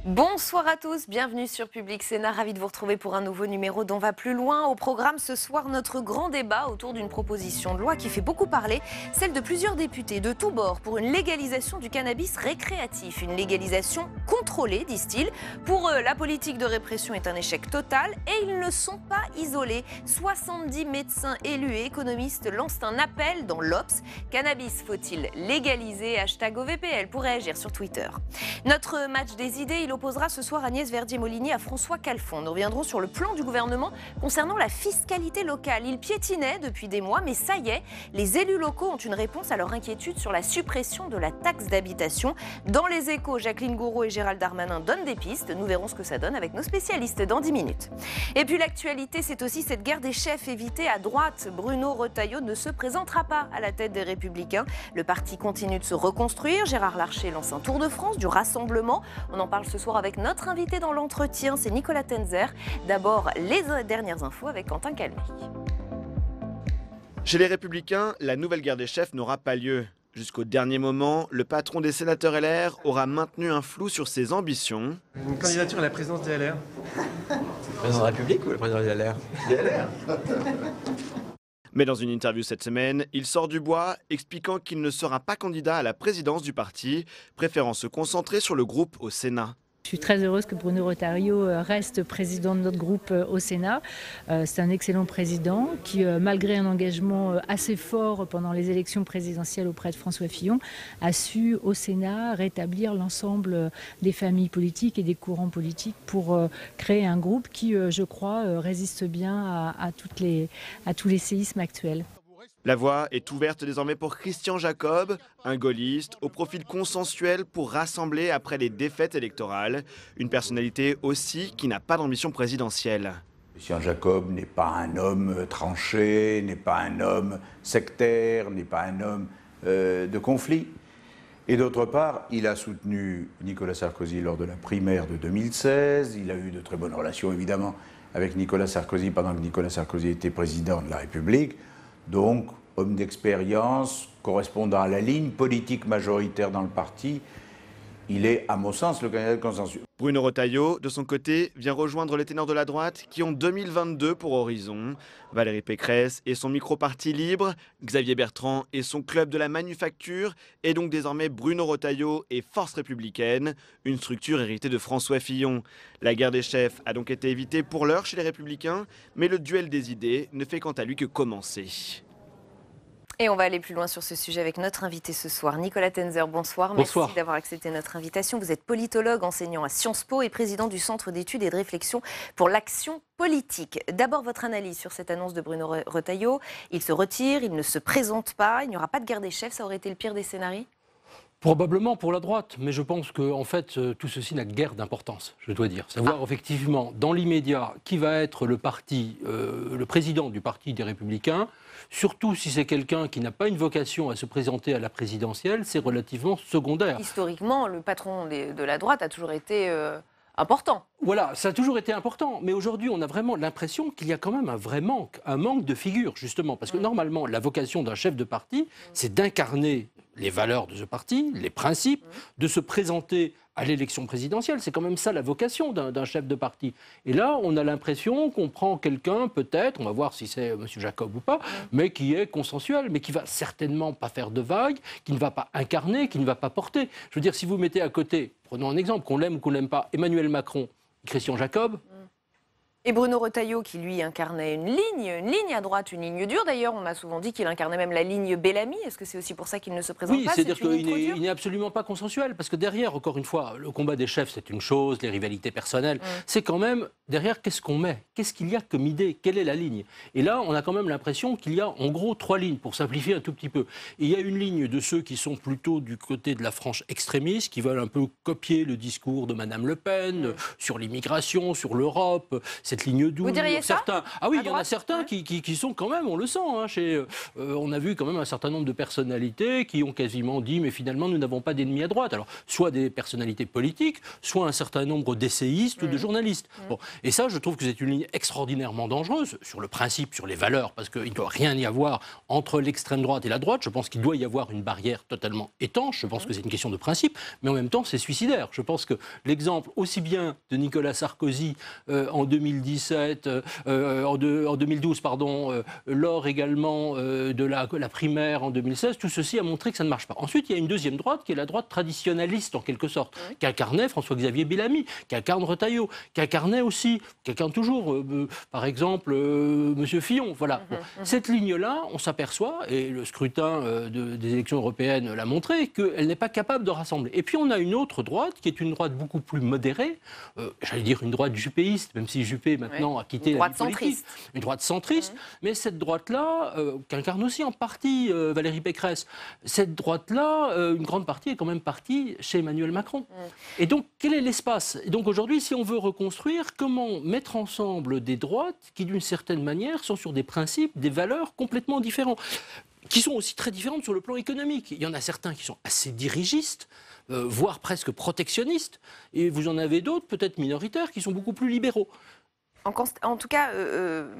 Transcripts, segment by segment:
Bonsoir à tous, bienvenue sur Public Sénat, ravi de vous retrouver pour un nouveau numéro d'On va plus loin. Au programme ce soir, notre grand débat autour d'une proposition de loi qui fait beaucoup parler, celle de plusieurs députés de tous bords pour une légalisation du cannabis récréatif. Une légalisation contrôlée, disent-ils. Pour eux, la politique de répression est un échec total et ils ne sont pas isolés. 70 médecins élus et économistes lancent un appel dans l'Obs. Cannabis faut-il légaliser? #OVPL pour réagir sur Twitter. Notre match des idées, il opposera ce soir Agnès Verdier-Molinier à François Calfon. Nous reviendrons sur le plan du gouvernement concernant la fiscalité locale. Il piétinait depuis des mois, mais ça y est, les élus locaux ont une réponse à leur inquiétude sur la suppression de la taxe d'habitation. Dans les Échos, Jacqueline Gouraud et Gérald Darmanin donnent des pistes. Nous verrons ce que ça donne avec nos spécialistes dans 10 minutes. Et puis l'actualité, c'est aussi cette guerre des chefs évitée à droite. Bruno Retailleau ne se présentera pas à la tête des Républicains. Le parti continue de se reconstruire. Gérard Larcher lance un tour de France du rassemblement. On en parle ce soir avec notre invité dans l'entretien, c'est Nicolas Tenzer. D'abord, les dernières infos avec Quentin Calmi. Chez les Républicains, la nouvelle guerre des chefs n'aura pas lieu. Jusqu'au dernier moment, le patron des sénateurs LR aura maintenu un flou sur ses ambitions. Une candidature à la présidence des LR. Le président de la République ou le président des LR? Des LR. Mais dans une interview cette semaine, il sort du bois, expliquant qu'il ne sera pas candidat à la présidence du parti, préférant se concentrer sur le groupe au Sénat. Je suis très heureuse que Bruno Retailleau reste président de notre groupe au Sénat. C'est un excellent président qui, malgré un engagement assez fort pendant les élections présidentielles auprès de François Fillon, a su au Sénat rétablir l'ensemble des familles politiques et des courants politiques pour créer un groupe qui, je crois, résiste bien à tous les séismes actuels. La voie est ouverte désormais pour Christian Jacob, un gaulliste au profil consensuel pour rassembler après les défaites électorales. Une personnalité aussi qui n'a pas d'ambition présidentielle. Christian Jacob n'est pas un homme tranché, n'est pas un homme sectaire, n'est pas un homme de conflit. Et d'autre part, il a soutenu Nicolas Sarkozy lors de la primaire de 2016. Il a eu de très bonnes relations évidemment avec Nicolas Sarkozy pendant que Nicolas Sarkozy était président de la République. Donc, homme d'expérience, correspondant à la ligne politique majoritaire dans le parti, il est, à mon sens, le candidat de consensus. Bruno Retailleau, de son côté, vient rejoindre les ténors de la droite qui ont 2022 pour horizon. Valérie Pécresse et son micro-parti libre, Xavier Bertrand et son club de la manufacture, et donc désormais Bruno Retailleau et Force républicaine, une structure héritée de François Fillon. La guerre des chefs a donc été évitée pour l'heure chez les Républicains, mais le duel des idées ne fait quant à lui que commencer. Et on va aller plus loin sur ce sujet avec notre invité ce soir, Nicolas Tenzer. Bonsoir. Bonsoir. Merci d'avoir accepté notre invitation. Vous êtes politologue, enseignant à Sciences Po et président du Centre d'études et de réflexion pour l'action politique. D'abord, votre analyse sur cette annonce de Bruno Retailleau. Il se retire, il ne se présente pas, il n'y aura pas de guerre des chefs. Ça aurait été le pire des scénarios ? Probablement pour la droite, mais je pense que en fait, tout ceci n'a guère d'importance, je dois dire. Savoir effectivement, dans l'immédiat, qui va être le président du Parti des Républicains, surtout si c'est quelqu'un qui n'a pas une vocation à se présenter à la présidentielle, c'est relativement secondaire. Historiquement, le patron de la droite a toujours été important. Voilà, ça a toujours été important, mais aujourd'hui on a vraiment l'impression qu'il y a quand même un manque de figure, justement, parce que normalement la vocation d'un chef de parti, c'est d'incarner les valeurs de ce parti, les principes, de se présenter à l'élection présidentielle. C'est quand même ça la vocation d'un chef de parti. Et là, on a l'impression qu'on prend quelqu'un, peut-être, on va voir si c'est M. Jacob ou pas, mais qui est consensuel, mais qui va certainement pas faire de vagues, qui ne va pas incarner, qui ne va pas porter. Je veux dire, si vous mettez à côté, prenons un exemple, qu'on l'aime ou qu'on l'aime pas, Emmanuel Macron, Christian Jacob. Et Bruno Retailleau, qui lui incarnait une ligne à droite, une ligne dure. D'ailleurs, on a souvent dit qu'il incarnait même la ligne Bellamy. Est-ce que c'est aussi pour ça qu'il ne se présente pas? Oui, c'est-à-dire qu'il n'est absolument pas consensuel. Parce que derrière, encore une fois, le combat des chefs, c'est une chose, les rivalités personnelles. C'est quand même, derrière, qu'est-ce qu'on met? Qu'est-ce qu'il y a comme idée? Quelle est la ligne? Et là, on a quand même l'impression qu'il y a, en gros, 3 lignes, pour simplifier un tout petit peu. Et il y a une ligne de ceux qui sont plutôt du côté de la frange extrémiste, qui veulent un peu copier le discours de Mme Le Pen sur l'immigration, sur l'Europe. cette ligne douce. Vous diriez ça ? Ah oui, À il y en a droite, certains ouais. qui sont quand même, on le sent, hein, on a vu quand même un certain nombre de personnalités qui ont quasiment dit mais finalement nous n'avons pas d'ennemis à droite. Alors soit des personnalités politiques, soit un certain nombre d'essayistes ou de journalistes. Bon, et ça, je trouve que c'est une ligne extraordinairement dangereuse sur le principe, sur les valeurs, parce qu'il ne doit rien y avoir entre l'extrême droite et la droite. Je pense qu'il doit y avoir une barrière totalement étanche. Je pense que c'est une question de principe, mais en même temps, c'est suicidaire. Je pense que l'exemple aussi bien de Nicolas Sarkozy en 2017, en 2012, pardon, lors également de la primaire en 2016, tout ceci a montré que ça ne marche pas. Ensuite, il y a une deuxième droite qui est la droite traditionnaliste en quelque sorte, qu'incarnait François-Xavier Bellamy, qu'incarne Retailleau, qu'incarnait aussi, qu'incarne toujours, par exemple, M. Fillon. Voilà. Bon. Cette ligne-là, on s'aperçoit, et le scrutin des élections européennes l'a montré, qu'elle n'est pas capable de rassembler. Et puis on a une autre droite, qui est une droite beaucoup plus modérée, j'allais dire une droite juppéiste, même si Juppé maintenant a quitté la vie politique. Une droite centriste. Mais cette droite-là, qu'incarne aussi en partie Valérie Pécresse, cette droite-là, une grande partie est quand même partie chez Emmanuel Macron. Et donc, quel est l'espace ? Et donc aujourd'hui, si on veut reconstruire, comment mettre ensemble des droites qui, d'une certaine manière, sont sur des principes, des valeurs complètement différents, qui sont aussi très différentes sur le plan économique. Il y en a certains qui sont assez dirigistes, voire presque protectionnistes, et vous en avez d'autres, peut-être minoritaires, qui sont beaucoup plus libéraux. En tout cas,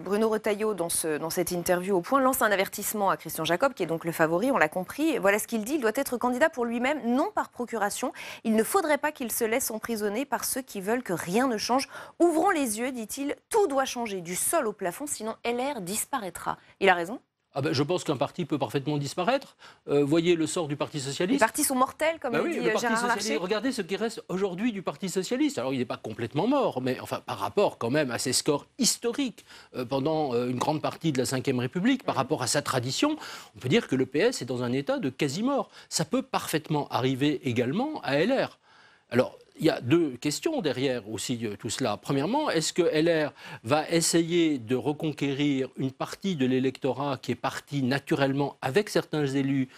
Bruno Retailleau, dans cette interview au Point, lance un avertissement à Christian Jacob, qui est donc le favori, on l'a compris. Voilà ce qu'il dit, il doit être candidat pour lui-même, non par procuration. Il ne faudrait pas qu'il se laisse emprisonner par ceux qui veulent que rien ne change. Ouvrons les yeux, dit-il, tout doit changer du sol au plafond, sinon LR disparaîtra. Il a raison ? Ah ben, je pense qu'un parti peut parfaitement disparaître. Voyez le sort du Parti Socialiste. Les partis sont mortels, comme oui, dit le Parti Gérard Socialiste. Larcher. Regardez ce qui reste aujourd'hui du Parti Socialiste. Alors, il n'est pas complètement mort, mais enfin, par rapport quand même à ses scores historiques pendant une grande partie de la Ve République, par rapport à sa tradition, on peut dire que le PS est dans un état de quasi-mort. Ça peut parfaitement arriver également à LR. Alors, il y a deux questions derrière aussi tout cela. Premièrement, est-ce que LR va essayer de reconquérir une partie de l'électorat qui est parti naturellement avec certains élus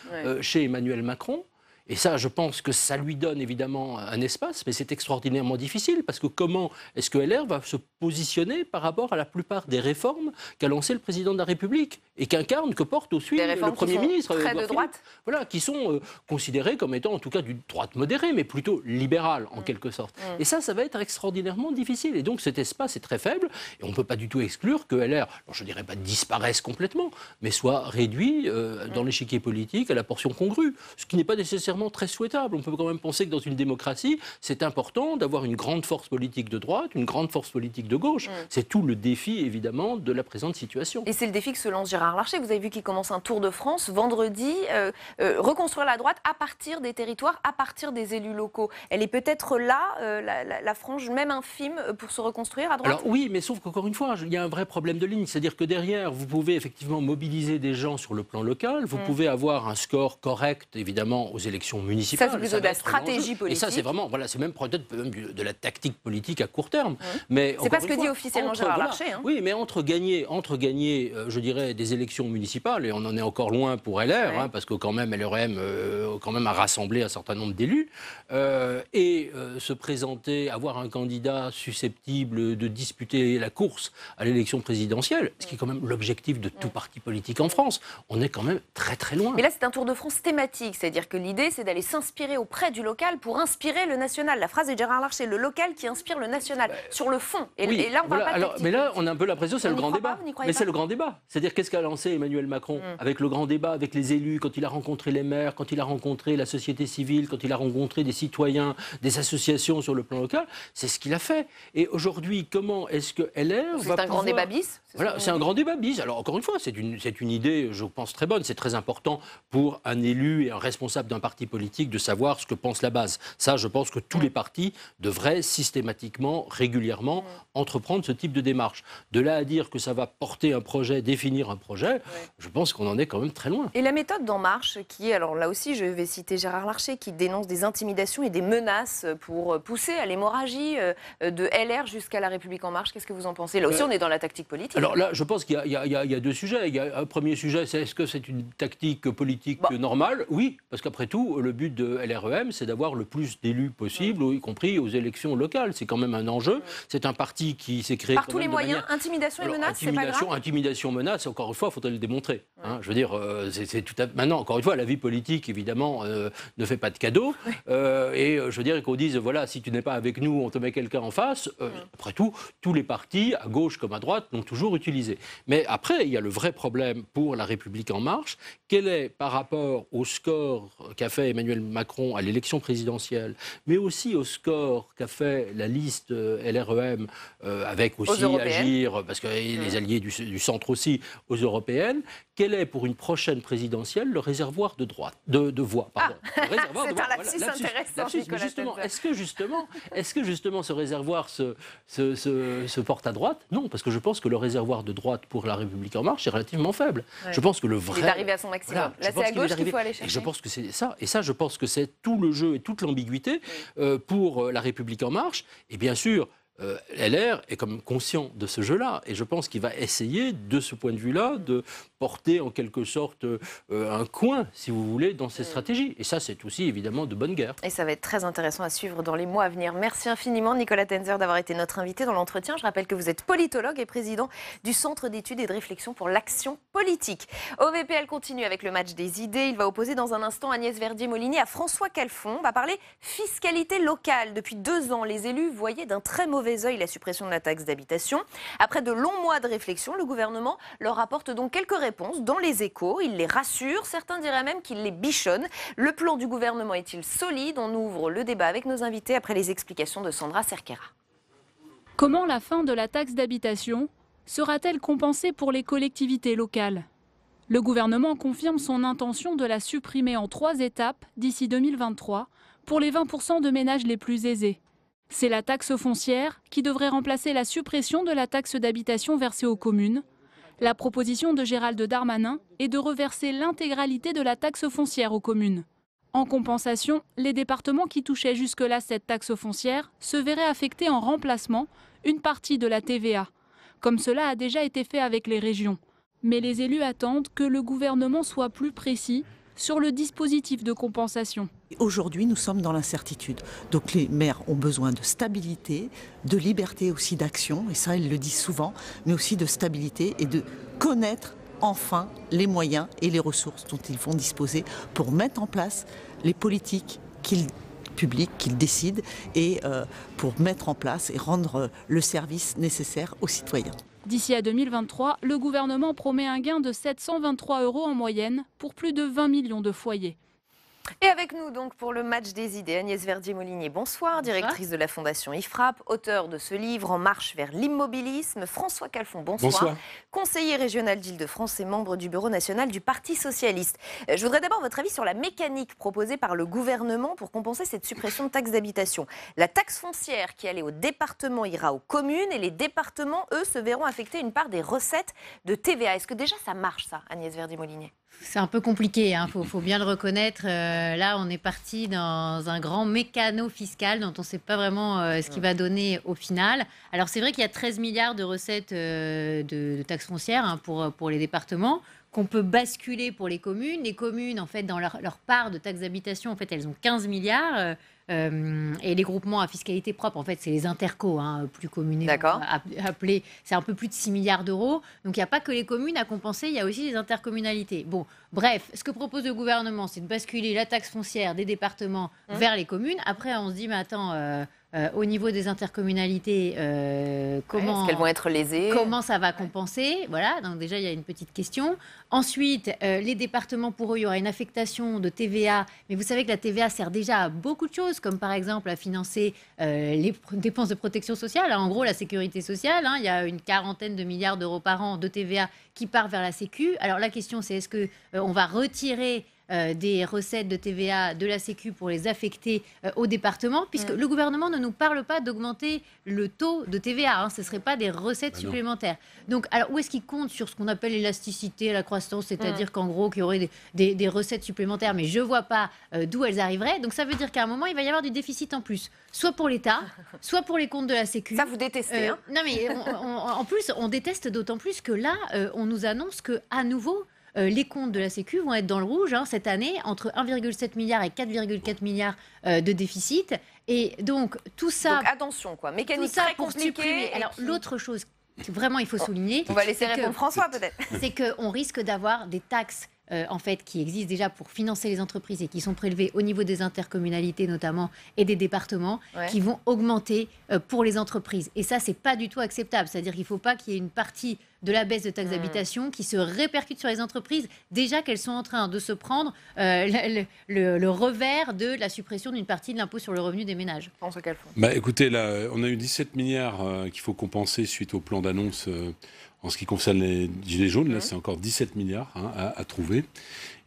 chez Emmanuel Macron ? Et ça, je pense que ça lui donne évidemment un espace, mais c'est extraordinairement difficile, parce que comment est-ce que LR va se positionner par rapport à la plupart des réformes qu'a lancé le président de la République et qu'incarne, que porte aussi le Premier ministre. Très de droite. Voilà, qui sont considérés comme étant en tout cas d'une droite modérée, mais plutôt libérale en quelque sorte. Et ça va être extraordinairement difficile. Et donc cet espace est très faible, et on ne peut pas du tout exclure que LR, alors je ne dirais pas disparaisse complètement, mais soit réduit dans l'échiquier politique à la portion congrue, ce qui n'est pas nécessairement très souhaitable. On peut quand même penser que dans une démocratie, c'est important d'avoir une grande force politique de droite, une grande force politique de gauche. C'est tout le défi, évidemment, de la présente situation. Et c'est le défi que se lance Gérard Larcher. Vous avez vu qu'il commence un tour de France vendredi. Reconstruire la droite à partir des territoires, à partir des élus locaux. Elle est peut-être là, la frange même infime, pour se reconstruire à droite. Alors oui, mais sauf qu'encore une fois, il y a un vrai problème de ligne. C'est-à-dire que derrière, vous pouvez effectivement mobiliser des gens sur le plan local. Vous pouvez avoir un score correct, évidemment, aux élections municipales. Ça, c'est plutôt de la stratégie politique. Et ça, c'est vraiment, voilà, c'est même peut-être de la tactique politique à court terme. Mais c'est pas ce que dit officiellement Gérard Larcher. Hein. Oui, mais entre gagner, je dirais, des élections municipales, et on en est encore loin pour LR, parce que quand même, LRM quand même a rassemblé un certain nombre d'élus, et se présenter, avoir un candidat susceptible de disputer la course à l'élection présidentielle, ce qui est quand même l'objectif de tout parti politique en France, on est quand même très très loin. Mais là, c'est un tour de France thématique, c'est-à-dire que l'idée, c'est d'aller s'inspirer auprès du local pour inspirer le national. La phrase est de Gérard Larcher, le local qui inspire le national, sur le fond. Et là, on parle pas de tactique. Mais là, on a un peu l'impression que c'est le grand débat. Mais c'est le grand débat. C'est-à-dire, qu'est-ce qu'a lancé Emmanuel Macron avec le grand débat, avec les élus, quand il a rencontré les maires, quand il a rencontré la société civile, quand il a rencontré des citoyens, des associations sur le plan local, c'est ce qu'il a fait. Et aujourd'hui, comment est-ce que LR va C'est un grand débat bis. Voilà, c'est un grand débat bis. Alors, encore une fois, c'est une idée, je pense, très bonne. C'est très important pour un élu et un responsable d'un parti politique de savoir ce que pense la base. Ça, je pense que tous les partis devraient systématiquement, régulièrement, entreprendre ce type de démarche. De là à dire que ça va porter un projet, définir un projet, je pense qu'on en est quand même très loin. Et la méthode d'En Marche, qui est, alors là aussi, je vais citer Gérard Larcher, qui dénonce des intimidations et des menaces pour pousser à l'hémorragie de LR jusqu'à La République En Marche. Qu'est-ce que vous en pensez ? Là aussi, on est dans la tactique politique. Alors là, je pense qu'il y a deux sujets. Il y a un premier sujet, c'est est-ce que c'est une tactique politique normale ? Oui, parce qu'après tout, nous, le but de LREM, c'est d'avoir le plus d'élus possible, y compris aux élections locales. C'est quand même un enjeu. C'est un parti qui s'est créé par tous les moyens, intimidation et menace, c'est pas grave. Intimidation, menace, encore une fois, il faudrait le démontrer. Je veux dire, c'est tout à... Maintenant, encore une fois, la vie politique, évidemment, ne fait pas de cadeaux. Et je veux dire qu'on dise, voilà, si tu n'es pas avec nous, on te met quelqu'un en face. Après tout, tous les partis, à gauche comme à droite, l'ont toujours utilisé. Mais après, il y a le vrai problème pour La République En Marche. Quel est, par rapport au score qu'a fait Emmanuel Macron à l'élection présidentielle, mais aussi au score qu'a fait la liste LREM, avec aussi Agir, parce que les alliés du centre aussi, aux européennes, quel est pour une prochaine présidentielle le réservoir de droite, de voix, pardon. C'est un lapsus intéressant, Nicolas Tenzer. Est-ce que justement ce réservoir se porte à droite? Non, parce que je pense que le réservoir de droite pour La République En Marche est relativement faible. Ouais. Je pense que le vrai... Il est arrivé à son maximum. Là, c'est à gauche qu'il faut aller chercher. Et je pense que c'est ça. Et ça, je pense que c'est tout le jeu et toute l'ambiguïté pour La République En Marche. Et bien sûr, LR est comme conscient de ce jeu-là. Et je pense qu'il va essayer, de ce point de vue-là, de porter en quelque sorte un coin, si vous voulez, dans ses stratégies. Et ça, c'est aussi évidemment de bonne guerre. Et ça va être très intéressant à suivre dans les mois à venir. Merci infiniment, Nicolas Tenzer, d'avoir été notre invité dans l'entretien. Je rappelle que vous êtes politologue et président du Centre d'études et de réflexion pour l'action politique. OVPL continue avec le match des idées. Il va opposer dans un instant Agnès Verdier-Molinier à François Calfon. On va parler fiscalité locale. Depuis 2 ans, les élus voyaient d'un très mauvais œil la suppression de la taxe d'habitation. Après de longs mois de réflexion, le gouvernement leur apporte donc quelques réponses dans les Échos. Il les rassure, certains diraient même qu'il les bichonne. Le plan du gouvernement est-il solide? On ouvre le débat avec nos invités après les explications de Sandra Cerquera. Comment la fin de la taxe d'habitation sera-t-elle compensée pour les collectivités locales? Le gouvernement confirme son intention de la supprimer en 3 étapes d'ici 2023 pour les 20% de ménages les plus aisés. C'est la taxe foncière qui devrait remplacer la suppression de la taxe d'habitation versée aux communes. La proposition de Gérald Darmanin est de reverser l'intégralité de la taxe foncière aux communes. En compensation, les départements qui touchaient jusque-là cette taxe foncière se verraient affecter en remplacement une partie de la TVA, comme cela a déjà été fait avec les régions. Mais les élus attendent que le gouvernement soit plus précis sur le dispositif de compensation. Aujourd'hui, nous sommes dans l'incertitude. Donc les maires ont besoin de stabilité, de liberté aussi d'action, et ça, ils le disent souvent, mais aussi de stabilité et de connaître enfin les moyens et les ressources dont ils vont disposer pour mettre en place les politiques publiques qu'ils décident et pour mettre en place et rendre le service nécessaire aux citoyens. D'ici à 2023, le gouvernement promet un gain de 723 € en moyenne pour plus de 20 millions de foyers. Et avec nous donc pour le match des idées, Agnès Verdier-Molinier, bonsoir, directrice de la Fondation IFRAP, auteur de ce livre En marche vers l'immobilisme. François Calfon, bonsoir. Conseiller régional d'Île-de-France et membre du bureau national du Parti socialiste. Je voudrais d'abord votre avis sur la mécanique proposée par le gouvernement pour compenser cette suppression de taxe d'habitation. La taxe foncière qui allait aux départements ira aux communes et les départements, eux, se verront affecter une part des recettes de TVA. Est-ce que déjà ça marche ça, Agnès Verdier-Molinier ? C'est un peu compliqué, hein. Faut bien le reconnaître. Là, on est parti dans un grand mécano fiscal dont on ne sait pas vraiment ce qu'il va donner au final. Alors, c'est vrai qu'il y a 13 milliards de recettes de taxes foncières hein, pour les départements qu'on peut basculer pour les communes. Les communes, en fait, dans leur part de taxes d'habitation, en fait, elles ont 15 milliards. Et les groupements à fiscalité propre, en fait, c'est les intercos, hein, plus communément appelés. C'est un peu plus de 6 milliards d'euros. Donc, il n'y a pas que les communes à compenser, il y a aussi les intercommunalités. Bon, bref, ce que propose le gouvernement, c'est de basculer la taxe foncière des départements vers les communes. Après, on se dit, mais attends... au niveau des intercommunalités, est-ce qu'elles vont être lésées? Comment ça va compenser? Voilà, donc déjà il y a une petite question. Ensuite, les départements, pour eux, il y aura une affectation de TVA. Mais vous savez que la TVA sert déjà à beaucoup de choses, comme par exemple à financer les dépenses de protection sociale. En gros, la sécurité sociale, hein, il y a une 40aine de milliards d'euros par an de TVA qui part vers la Sécu. Alors la question, c'est est-ce qu'on va retirer des recettes de TVA de la Sécu pour les affecter au département, puisque le gouvernement ne nous parle pas d'augmenter le taux de TVA. Hein, ce ne serait pas des recettes supplémentaires. Donc, alors, où est-ce qu'il compte sur ce qu'on appelle l'élasticité, la croissance, c'est-à-dire qu'en gros, qu'il y aurait des recettes supplémentaires, mais je ne vois pas d'où elles arriveraient. Donc, ça veut dire qu'à un moment, il va y avoir du déficit en plus, soit pour l'État, soit pour les comptes de la Sécu. Ça, vous détestez, hein? Non, mais en plus, on déteste d'autant plus que là, on nous annonce qu'à nouveau, les comptes de la Sécu vont être dans le rouge cette année, entre 1,7 milliard et 4,4 milliards de déficit. Et donc, tout ça... Donc attention, quoi. Mécanique tout ça très pour compliquée. supprimer. Alors, l'autre chose que vraiment il faut souligner... On va laisser répondre François, peut-être. C'est qu'on risque d'avoir des taxes en fait, qui existent déjà pour financer les entreprises et qui sont prélevées au niveau des intercommunalités notamment et des départements, qui vont augmenter pour les entreprises. Et ça, c'est pas du tout acceptable. C'est-à-dire qu'il ne faut pas qu'il y ait une partie de la baisse de taxes d'habitation qui se répercute sur les entreprises, déjà qu'elles sont en train de se prendre le revers de la suppression d'une partie de l'impôt sur le revenu des ménages. Écoutez, là, on a eu 17 milliards qu'il faut compenser suite au plan d'annonce en ce qui concerne les gilets jaunes. Là, c'est encore 17 milliards à trouver.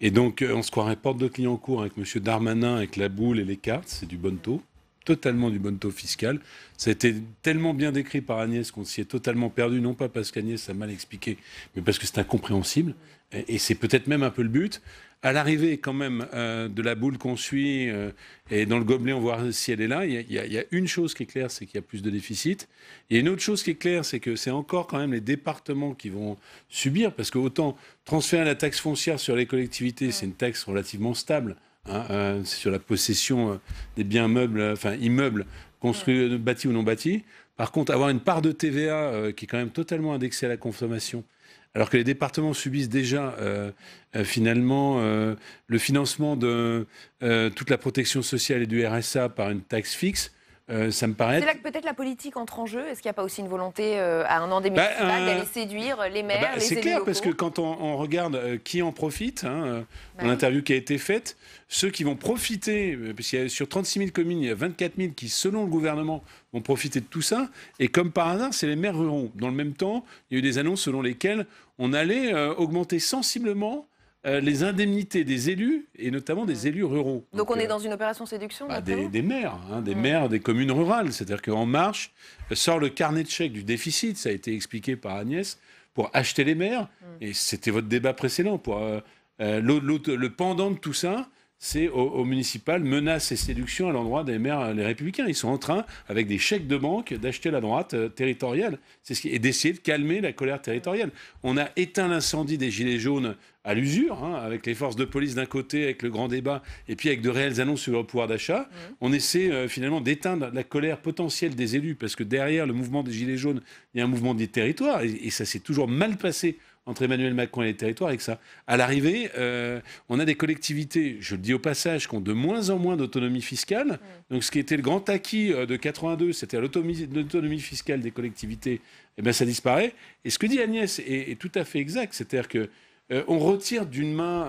Et donc, on se croirait porte de client en cours avec M. Darmanin, avec la boule et les cartes. C'est du bon taux. Totalement du bon taux fiscal. Ça a été tellement bien décrit par Agnès qu'on s'y est totalement perdu, non pas parce qu'Agnès a mal expliqué, mais parce que c'est incompréhensible. Et c'est peut-être même un peu le but. À l'arrivée, quand même, de la boule qu'on suit, et dans le gobelet, on voit si elle est là, il y a une chose qui est claire, c'est qu'il y a plus de déficit. Et une autre chose qui est claire, c'est que c'est encore quand même les départements qui vont subir, parce que autant transférer la taxe foncière sur les collectivités, c'est une taxe relativement stable. C'est sur la possession des biens immeubles, construits, bâtis ou non bâtis. Par contre, avoir une part de TVA qui est quand même totalement indexée à la consommation, alors que les départements subissent déjà finalement le financement de toute la protection sociale et du RSA par une taxe fixe, ça me paraît... C'est là que peut-être la politique entre en jeu. Est-ce qu'il n'y a pas aussi une volonté à un an des municipales d'aller séduire les maires, les élus locaux ? C'est clair, parce que quand on regarde qui en profite, dans l'interview qui a été faite, ceux qui vont profiter, parce qu'il y a sur 36 000 communes, il y a 24 000 qui, selon le gouvernement, vont profiter de tout ça. Et comme par hasard, c'est les maires ruraux. Dans le même temps, il y a eu des annonces selon lesquelles on allait augmenter sensiblement les indemnités des élus, et notamment des élus ruraux. Donc on est dans une opération séduction des maires, maires des communes rurales. C'est-à-dire qu'En Marche sort le carnet de chèques du déficit, ça a été expliqué par Agnès, pour acheter les maires. Et c'était votre débat précédent. Le pendant de tout ça, c'est au municipal, menaces et séductions à l'endroit des maires, les Républicains. Ils sont en train, avec des chèques de banque, d'acheter la droite territoriale. Et d'essayer de calmer la colère territoriale. On a éteint l'incendie des Gilets jaunes à l'usure, avec les forces de police d'un côté, avec le grand débat, et puis avec de réelles annonces sur le pouvoir d'achat. On essaie finalement d'éteindre la colère potentielle des élus, parce que derrière le mouvement des Gilets jaunes, il y a un mouvement des territoires, et ça s'est toujours mal passé entre Emmanuel Macron et les territoires, avec ça. À l'arrivée, on a des collectivités, je le dis au passage, qui ont de moins en moins d'autonomie fiscale. Donc ce qui était le grand acquis de 82, c'était l'autonomie fiscale des collectivités, eh bien ça disparaît. Et ce que dit Agnès est tout à fait exact, c'est-à-dire que on retire d'une main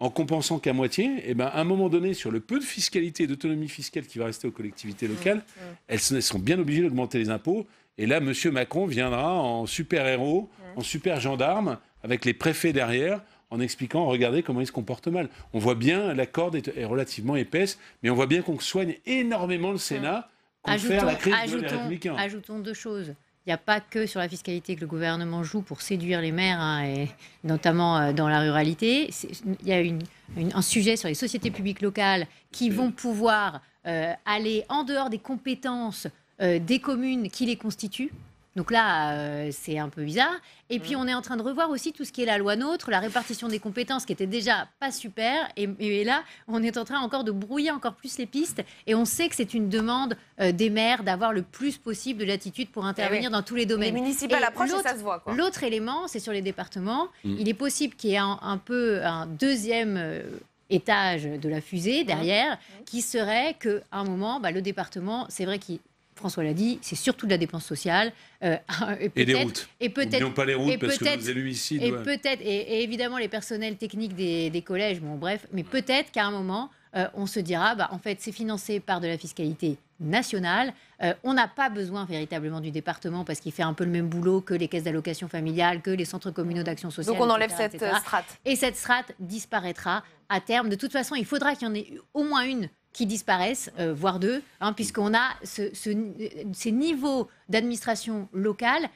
en compensant qu'à moitié, et à un moment donné, sur le peu de fiscalité et d'autonomie fiscale qui va rester aux collectivités locales, elles sont bien obligées d'augmenter les impôts. Et là, M. Macron viendra en super-héros, en super-gendarme, avec les préfets derrière, en expliquant, regardez comment ils se comportent mal. On voit bien, la corde est relativement épaisse, mais on voit bien qu'on soigne énormément le Sénat contre faire la crise des Républicains. Ajoutons deux choses. Il n'y a pas que sur la fiscalité que le gouvernement joue pour séduire les maires, et notamment dans la ruralité. Il y a un sujet sur les sociétés publiques locales qui vont pouvoir aller en dehors des compétences des communes qui les constituent. Donc là, c'est un peu bizarre. Et puis, on est en train de revoir aussi tout ce qui est la loi NOTRe, la répartition des compétences qui était déjà pas super. Et là, on est en train encore de brouiller encore plus les pistes. Et on sait que c'est une demande des maires d'avoir le plus possible de latitude pour intervenir dans tous les domaines. Les municipales approchent et ça se voit, quoi. L'autre élément, c'est sur les départements. Il est possible qu'il y ait un peu un deuxième étage de la fusée derrière, qui serait qu'à un moment, le département, c'est vrai qu'il... François l'a dit, c'est surtout de la dépense sociale. Et des routes. N'oublions pas les routes, parce que nos élus ici... Et évidemment, les personnels techniques des collèges, bref. Mais peut-être qu'à un moment, on se dira, en fait, c'est financé par de la fiscalité nationale. On n'a pas besoin véritablement du département, parce qu'il fait un peu le même boulot que les caisses d'allocation familiale, que les centres communaux d'action sociale. Donc on enlève cette strate. Et cette strate disparaîtra à terme. De toute façon, il faudra qu'il y en ait au moins une qui disparaissent, voire deux, puisqu'on a ces niveaux d'administration locale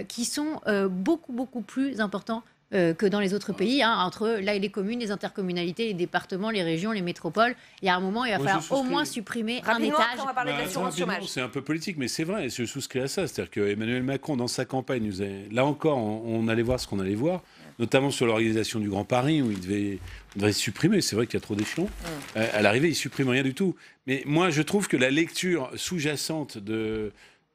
qui sont beaucoup plus importants que dans les autres pays, entre là, les communes, les intercommunalités, les départements, les régions, les métropoles. Il y a un moment, il va falloir au moins supprimer un étage. On va parler de l'assurance chômage. C'est un peu politique, mais c'est vrai, je souscris à ça. C'est-à-dire qu'Emmanuel Macron, dans sa campagne, là encore, on allait voir ce qu'on allait voir. notamment sur l'organisation du Grand Paris, où il devait supprimer. C'est vrai qu'il y a trop d'échelons. À l'arrivée, il ne supprime rien du tout. Mais moi, je trouve que la lecture sous-jacente de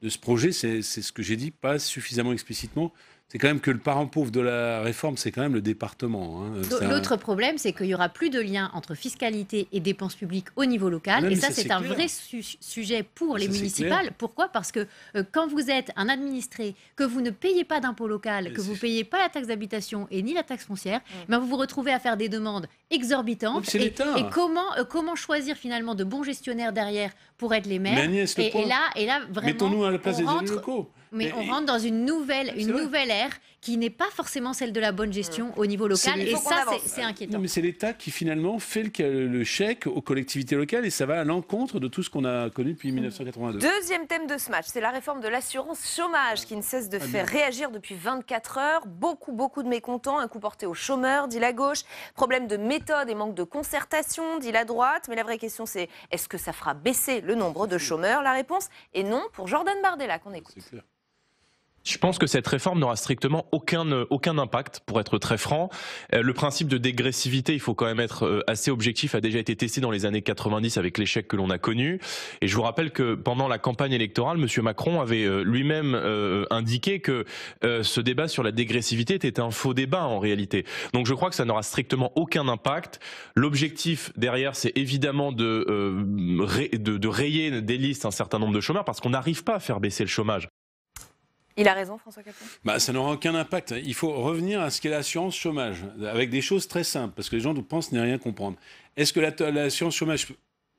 ce projet, c'est ce que j'ai dit, pas suffisamment explicitement. C'est quand même que le parent pauvre de la réforme, c'est quand même le département. L'autre problème, c'est qu'il n'y aura plus de lien entre fiscalité et dépenses publiques au niveau local. Et ça, c'est un vrai sujet pour les municipales. Pourquoi ? Parce que quand vous êtes un administré, que vous ne payez pas d'impôt local, que vous ne payez pas la taxe d'habitation et ni la taxe foncière, ben vous vous retrouvez à faire des demandes exorbitantes. Et comment choisir finalement de bons gestionnaires derrière pour être les maires ? Et là, vraiment, mettons-nous à la place des élus locaux. Mais on rentre dans une nouvelle ère qui n'est pas forcément celle de la bonne gestion au niveau local. Et ça, c'est inquiétant. Non, mais c'est l'État qui finalement fait le chèque aux collectivités locales et ça va à l'encontre de tout ce qu'on a connu depuis 1982. Deuxième thème de ce match, c'est la réforme de l'assurance chômage qui ne cesse de faire réagir depuis 24 heures. Beaucoup de mécontents, un coup porté aux chômeurs, dit la gauche. Problème de méthode et manque de concertation, dit la droite. Mais la vraie question, c'est est-ce que ça fera baisser le nombre de chômeurs ? La réponse est non pour Jordan Bardella qu'on écoute. C'est clair. Je pense que cette réforme n'aura strictement aucun impact, pour être très franc. Le principe de dégressivité, il faut quand même être assez objectif, a déjà été testé dans les années 90 avec l'échec que l'on a connu. Et je vous rappelle que pendant la campagne électorale, M. Macron avait lui-même indiqué que ce débat sur la dégressivité était un faux débat en réalité. Donc je crois que ça n'aura strictement aucun impact. L'objectif derrière, c'est évidemment de rayer des listes un certain nombre de chômeurs parce qu'on n'arrive pas à faire baisser le chômage. Il a raison, François Capron. Ça n'aura aucun impact. Il faut revenir à ce qu'est l'assurance chômage, avec des choses très simples, parce que les gens pensent ne rien comprendre. Est-ce que l'assurance chômage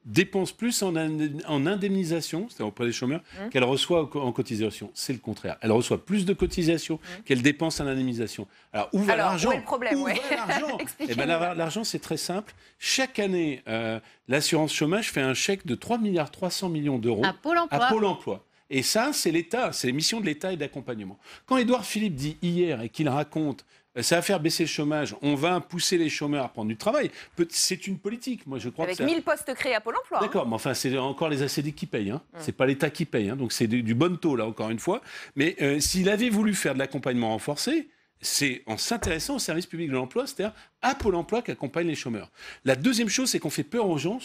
dépense plus en indemnisation, c'est-à-dire auprès des chômeurs, qu'elle reçoit en cotisation? C'est le contraire. Elle reçoit plus de cotisations qu'elle dépense en indemnisation. Alors, où va l'argent? Où est le problème? L'argent, c'est très simple. Chaque année, l'assurance chômage fait un chèque de 3,3 milliards d'euros à Pôle emploi. Et ça, c'est l'État, c'est les missions de l'État et d'accompagnement. Quand Édouard Philippe dit hier et qu'il raconte ça va faire baisser le chômage, on va pousser les chômeurs à prendre du travail, c'est une politique. Moi, je crois avec 1000 postes créés à Pôle emploi. D'accord, mais enfin, c'est encore les ACD qui payent. C'est pas l'État qui paye. Donc, c'est du bon taux, là, encore une fois. Mais s'il avait voulu faire de l'accompagnement renforcé, c'est en s'intéressant au service public de l'emploi, c'est-à-dire à Pôle emploi qu'accompagne les chômeurs. La deuxième chose, c'est qu'on fait peur aux gens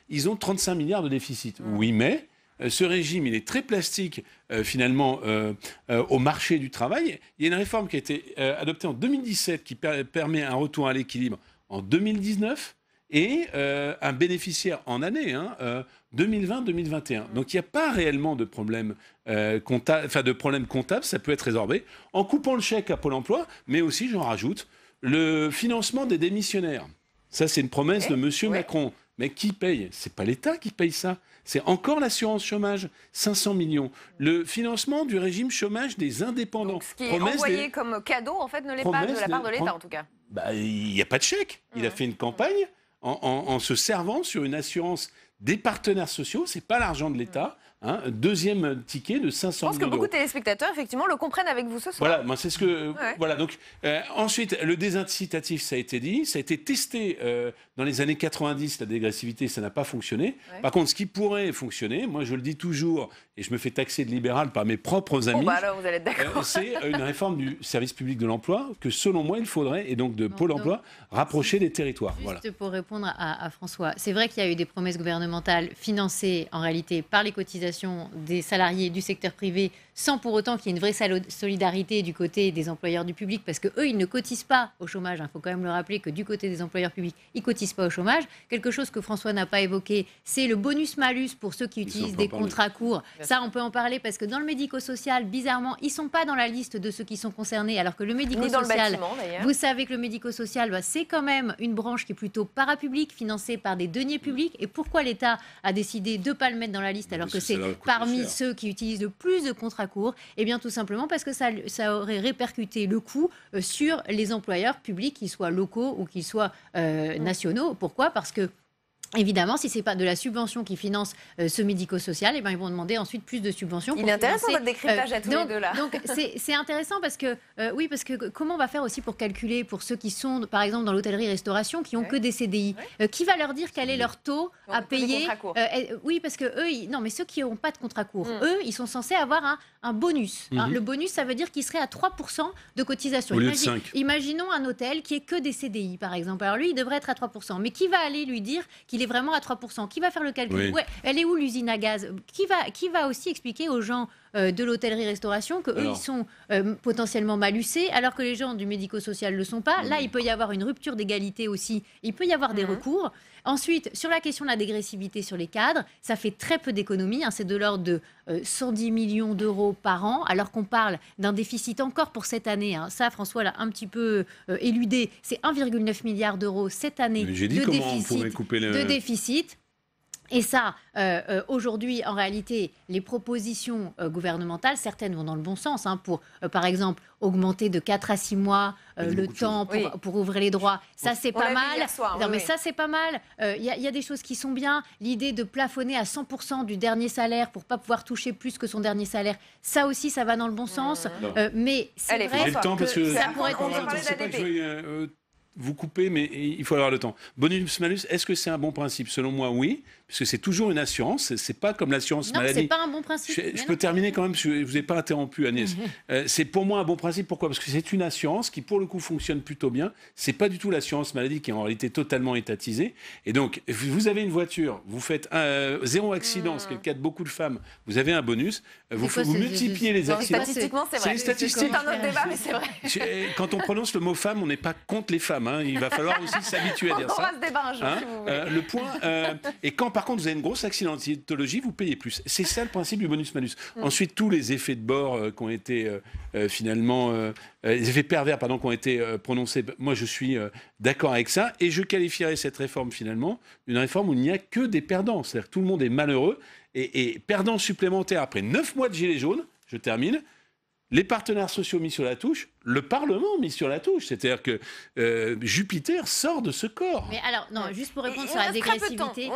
ils ont 35 milliards de déficit. Oui, mais ce régime, il est très plastique, finalement, au marché du travail. Il y a une réforme qui a été adoptée en 2017 qui permet un retour à l'équilibre en 2019 et un bénéficiaire en année, 2020-2021. Donc, il n'y a pas réellement de problème comptable, ça peut être résorbé en coupant le chèque à Pôle emploi, mais aussi, j'en rajoute, le financement des démissionnaires. Ça, c'est une promesse de M. Macron. Mais qui paye? C'est pas l'État qui paye ça. C'est encore l'assurance chômage, 500 millions. Le financement du régime chômage des indépendants. Donc, ce qui est envoyé comme cadeau, en fait, ne l'est pas de la part de l'État, en tout cas. Il n'y a pas de chèque. Il a fait une campagne en se servant sur une assurance des partenaires sociaux. C'est pas l'argent de l'État. Deuxième ticket de 500 millions. Je pense que beaucoup de téléspectateurs, effectivement, le comprennent avec vous ce soir. Voilà, moi, c'est ce que... Voilà, donc, ensuite, le désincitatif, ça a été dit. Ça a été testé dans les années 90, la dégressivité, ça n'a pas fonctionné. Par contre, ce qui pourrait fonctionner, moi, je le dis toujours, et je me fais taxer de libéral par mes propres amis, alors vous allez être d'accord. C'est une réforme du service public de l'emploi que, selon moi, il faudrait, et donc de Pôle emploi, rapprocher des territoires. Juste pour répondre à François, c'est vrai qu'il y a eu des promesses gouvernementales financées, en réalité, par les cotisations des salariés du secteur privé, sans pour autant qu'il y ait une vraie solidarité du côté des employeurs du public, parce qu'eux, ils ne cotisent pas au chômage. Il faut quand même le rappeler que du côté des employeurs publics, ils ne cotisent pas au chômage. Quelque chose que François n'a pas évoqué, c'est le bonus-malus pour ceux qui utilisent des contrats courts. Ça, on peut en parler, parce que dans le médico-social, bizarrement, ils ne sont pas dans la liste de ceux qui sont concernés, alors que le médico-social, vous savez que le médico-social, c'est quand même une branche qui est plutôt parapublique, financée par des deniers publics. Et pourquoi l'État a décidé de ne pas le mettre dans la liste, alors que c'est parmi ceux qui utilisent le plus de contrats courts? Eh bien, tout simplement parce que ça aurait répercuté le coût sur les employeurs publics, qu'ils soient locaux ou qu'ils soient nationaux. Pourquoi? Parce que Évidemment, si ce n'est pas de la subvention qui finance ce médico-social, eh ben, ils vont demander ensuite plus de subventions. Il est intéressant votre décryptage à tous les deux là. Donc c'est intéressant parce que, comment on va faire aussi pour calculer pour ceux qui sont, par exemple, dans l'hôtellerie-restauration, qui n'ont que des CDI qui va leur dire quel est leur taux à payer Oui, parce que eux, non, mais ceux qui n'ont pas de contrat court, eux, ils sont censés avoir un bonus. Le bonus, ça veut dire qu'ils seraient à 3% de cotisation. Au lieu de 5. Imaginons un hôtel qui est que des CDI, par exemple. Alors lui, il devrait être à 3%. Mais qui va aller lui dire qu'il est vraiment à 3%? Qui va faire le calcul? Elle est où l'usine à gaz? Qui va aussi expliquer aux gens de l'hôtellerie-restauration qu'eux, ils sont potentiellement malucés, alors que les gens du médico-social ne le sont pas. Là, il peut y avoir une rupture d'égalité aussi. Il peut y avoir des recours. Ensuite, sur la question de la dégressivité sur les cadres, ça fait très peu d'économies. C'est de l'ordre de 110 millions d'euros par an, alors qu'on parle d'un déficit encore pour cette année. Ça, François l'a un petit peu éludé. C'est 1,9 milliard d'euros cette année de déficit. Et ça, aujourd'hui, en réalité, les propositions gouvernementales, certaines vont dans le bon sens, pour, par exemple, augmenter de 4 à 6 mois le temps pour ouvrir les droits. Ça, c'est pas mal. Ça, c'est pas mal. Il y a des choses qui sont bien. L'idée de plafonner à 100% du dernier salaire pour ne pas pouvoir toucher plus que son dernier salaire, ça aussi, ça va dans le bon sens. Mais c'est vrai que ça pourrait être... Vous coupez, mais il faut avoir le temps. Bonus-malus, est-ce que c'est un bon principe? Selon moi, oui, puisque c'est toujours une assurance. C'est pas comme l'assurance maladie. Non, c'est pas un bon principe. Je peux terminer quand même, parce que je vous ai pas interrompu, Agnès. C'est pour moi un bon principe. Pourquoi? Parce que c'est une assurance qui, pour le coup, fonctionne plutôt bien. C'est pas du tout l'assurance maladie qui est en réalité totalement étatisée. Et donc, vous avez une voiture, vous faites 0 accident, ce qui est le cas de beaucoup de femmes. Vous avez un bonus. Vous multipliez les accidents. Statistiquement, c'est vrai. C'est un autre débat, mais c'est vrai. Quand on prononce le mot femme, on n'est pas contre les femmes. Il va falloir aussi s'habituer à dire ça. On va se débat un jour, si vous voulez. Le point, et quand par contre vous avez une grosse accidentologie, vous payez plus. C'est ça le principe du bonus-malus. Ensuite, tous les effets de bord qui ont été les effets pervers qui ont été prononcés, moi je suis d'accord avec ça, et je qualifierais cette réforme finalement d'une réforme où il n'y a que des perdants. C'est-à-dire que tout le monde est malheureux, et perdants supplémentaires après 9 mois de gilets jaunes, je termine, les partenaires sociaux mis sur la touche, le Parlement mis sur la touche. C'est-à-dire que Jupiter sort de ce corps. Mais alors, non, juste pour répondre sur la dégressivité,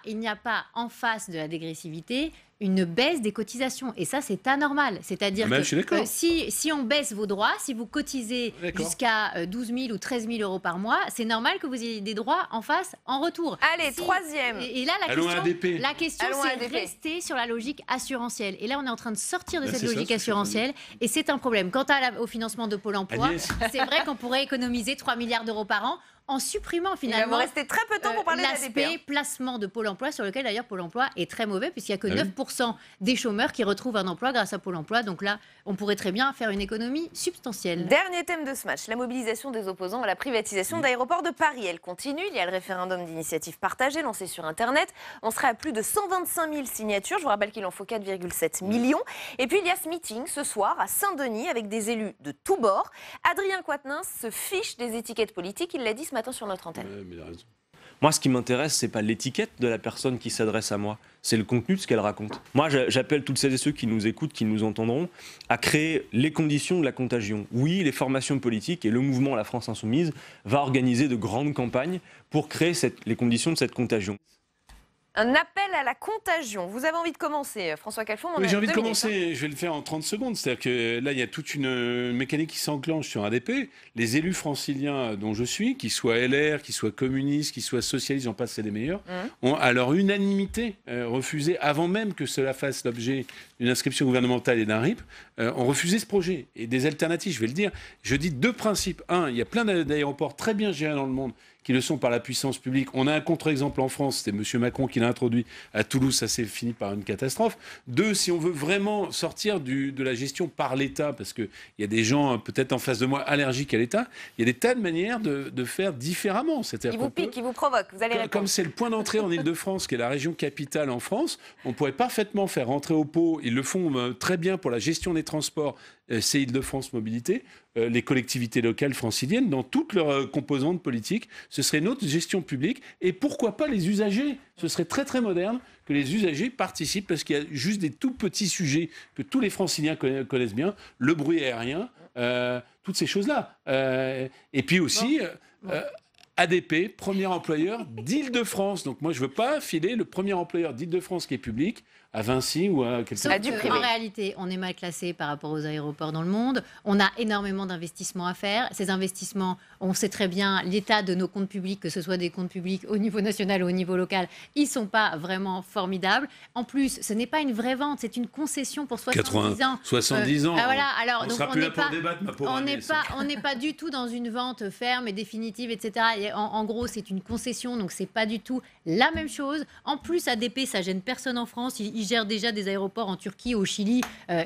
il n'y a pas en face de la dégressivité une baisse des cotisations. Et ça, c'est anormal. C'est-à-dire que si on baisse vos droits, si vous cotisez jusqu'à 12 000 ou 13 000 euros par mois, c'est normal que vous ayez des droits en face, en retour. Allez, troisième. Et là, la question c'est de rester sur la logique assurantielle. Et là, on est en train de sortir de cette logique assurantielle. Et c'est un problème. Quant au financement de Pôle emploi, c'est vrai qu'on pourrait économiser 3 milliards d'euros par an en supprimant finalement. Il va vous rester très peu de temps pour parler de l'aspect placement de Pôle emploi, sur lequel d'ailleurs Pôle emploi est très mauvais, puisqu'il n'y a que 9% des chômeurs qui retrouvent un emploi grâce à Pôle emploi. Donc là, on pourrait très bien faire une économie substantielle. Dernier thème de ce match, la mobilisation des opposants à la privatisation d'aéroports de Paris. Elle continue. Il y a le référendum d'initiative partagée lancé sur Internet. On serait à plus de 125 000 signatures. Je vous rappelle qu'il en faut 4,7 millions. Et puis il y a ce meeting ce soir à Saint-Denis avec des élus de tous bords. Adrien Quatennens se fiche des étiquettes politiques. Il l'a dit ce matin sur notre antenne. Moi, ce qui m'intéresse, c'est pas l'étiquette de la personne qui s'adresse à moi, c'est le contenu de ce qu'elle raconte. Moi, j'appelle toutes celles et ceux qui nous écoutent, qui nous entendront, à créer les conditions de la contagion. Oui, les formations politiques et le mouvement La France Insoumise va organiser de grandes campagnes pour créer les conditions de cette contagion. Un appel à la contagion. Vous avez envie de commencer, François Calfon? Oui, j'ai envie de commencer. Je vais le faire en 30 secondes. C'est-à-dire que là, il y a toute une mécanique qui s'enclenche sur ADP. Les élus franciliens dont je suis, qu'ils soient LR, qu'ils soient communistes, qu'ils soient socialistes, j'en passe, c'est les meilleurs, ont à leur unanimité refusé, avant même que cela fasse l'objet d'une inscription gouvernementale et d'un RIP, ont refusé ce projet. Et des alternatives, je vais le dire. Je dis 2 principes. 1, il y a plein d'aéroports très bien gérés dans le monde qui le sont par la puissance publique. On a un contre-exemple en France, c'était M. Macron qui l'a introduit à Toulouse, ça s'est fini par une catastrophe. 2, si on veut vraiment sortir de la gestion par l'État, parce qu'il y a des gens peut-être en face de moi allergiques à l'État, il y a des tas de manières de faire différemment. Ils vous piquent, ils vous provoquent, vous allez répondre. Comme c'est le point d'entrée en Île-de-France, qui est la région capitale en France, on pourrait parfaitement faire rentrer au pot, ils le font très bien pour la gestion des transports, c'est Île-de-France Mobilité, les collectivités locales franciliennes, dans toutes leurs composantes politiques, ce serait notre gestion publique, et pourquoi pas les usagers? Ce serait très très moderne que les usagers participent, parce qu'il y a juste des tout petits sujets que tous les franciliens connaissent bien, le bruit aérien, toutes ces choses-là. Et puis aussi... ADP, premier employeur d'Île-de-France. Donc moi, je ne veux pas filer le premier employeur d'Île-de-France qui est public à Vinci ou à quelqu'un. En réalité, on est mal classé par rapport aux aéroports dans le monde. On a énormément d'investissements à faire. Ces investissements, on sait très bien l'état de nos comptes publics, que ce soit des comptes publics au niveau national ou au niveau local, ils ne sont pas vraiment formidables. En plus, ce n'est pas une vraie vente, c'est une concession pour 70 ans. 70 ans. Voilà. Alors, on donc, sera plus là pour débattre, ma pauvre Agnès. On n'est pas du tout dans une vente ferme et définitive, etc. Et en gros, c'est une concession, donc c'est pas du tout la même chose. En plus, ADP, ça gêne personne en France. Ils gèrent déjà des aéroports en Turquie, au Chili.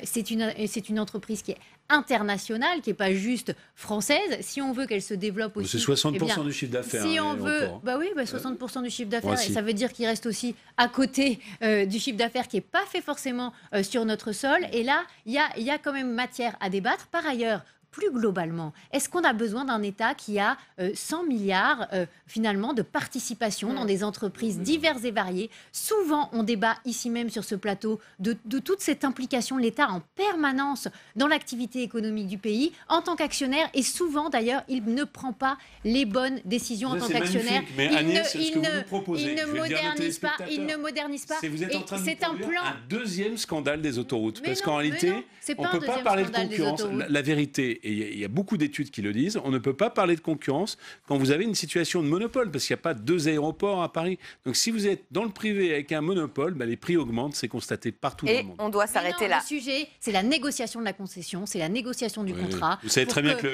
C'est une entreprise qui est internationale, qui n'est pas juste française. Si on veut qu'elle se développe aussi... C'est 60% du chiffre d'affaires. Si on veut... 60% du chiffre d'affaires. Voici. Et ça veut dire qu'il reste aussi à côté du chiffre d'affaires qui n'est pas fait forcément sur notre sol. Et là, il y a quand même matière à débattre. Par ailleurs, plus globalement, est-ce qu'on a besoin d'un État qui a 100 milliards finalement de participation dans des entreprises diverses et variées? Souvent, on débat ici même sur ce plateau de toute cette implication de l'État en permanence dans l'activité économique du pays en tant qu'actionnaire, et souvent d'ailleurs, il ne prend pas les bonnes décisions en tant qu'actionnaire. Mais Agnès, ce que vous nous proposez, il ne modernise pas. Vous êtes en train de c'est nous produire un deuxième scandale des autoroutes. Parce qu'en réalité, on ne peut pas parler de concurrence. La vérité, et il y a beaucoup d'études qui le disent, on ne peut pas parler de concurrence quand vous avez une situation de monopole, parce qu'il n'y a pas 2 aéroports à Paris. Donc si vous êtes dans le privé avec un monopole, les prix augmentent, c'est constaté partout dans le monde. Et on doit s'arrêter là. Le sujet, c'est la négociation de la concession, c'est la négociation du contrat. Vous savez très bien que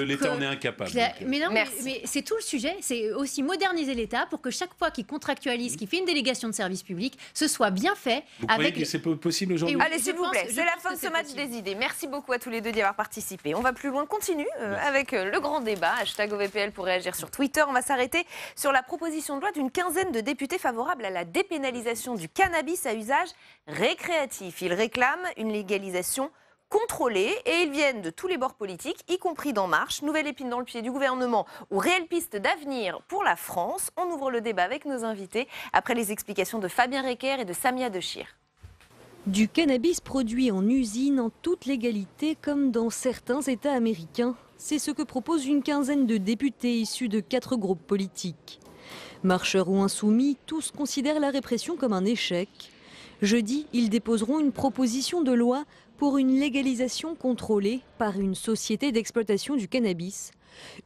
l'État en est incapable. Mais non, mais c'est tout le sujet, c'est aussi moderniser l'État pour que chaque fois qu'il contractualise, qu'il fait une délégation de service public, ce soit bien fait. Vous croyez que c'est possible aujourd'hui? Allez, s'il vous plaît, c'est la fin de ce match des idées. Merci beaucoup à tous les deux d'y avoir participé. On va plus loin, continue avec le grand débat. #OVPL pour réagir sur Twitter. On va s'arrêter sur la proposition de loi d'une quinzaine de députés favorables à la dépénalisation du cannabis à usage récréatif. Ils réclament une légalisation contrôlés et ils viennent de tous les bords politiques, y compris d'En Marche. Nouvelle épine dans le pied du gouvernement ou réelle piste d'avenir pour la France. On ouvre le débat avec nos invités après les explications de Fabien Recker et de Samia Dechir. Du cannabis produit en usine en toute légalité comme dans certains États américains. C'est ce que propose une quinzaine de députés issus de 4 groupes politiques. Marcheurs ou insoumis, tous considèrent la répression comme un échec. Jeudi, ils déposeront une proposition de loi pour une légalisation contrôlée par une société d'exploitation du cannabis.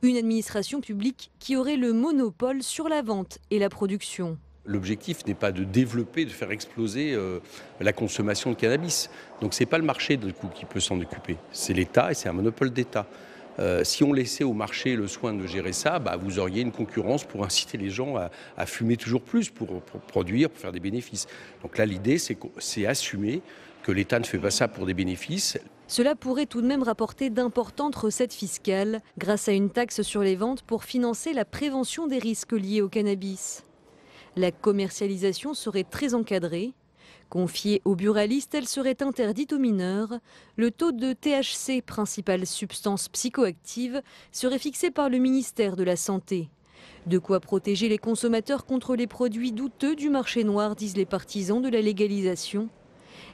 Une administration publique qui aurait le monopole sur la vente et la production. L'objectif n'est pas de développer, de faire exploser la consommation de cannabis. Donc ce n'est pas le marché du coup, qui peut s'en occuper. C'est l'État et c'est un monopole d'État. Si on laissait au marché le soin de gérer ça, vous auriez une concurrence pour inciter les gens à fumer toujours plus, pour produire, pour faire des bénéfices. Donc là, l'idée, c'est assumer que l'État ne fait pas ça pour des bénéfices. Cela pourrait tout de même rapporter d'importantes recettes fiscales grâce à une taxe sur les ventes pour financer la prévention des risques liés au cannabis. La commercialisation serait très encadrée. Confiée aux buralistes, elle serait interdite aux mineurs. Le taux de THC, principale substance psychoactive, serait fixé par le ministère de la Santé. De quoi protéger les consommateurs contre les produits douteux du marché noir, disent les partisans de la légalisation.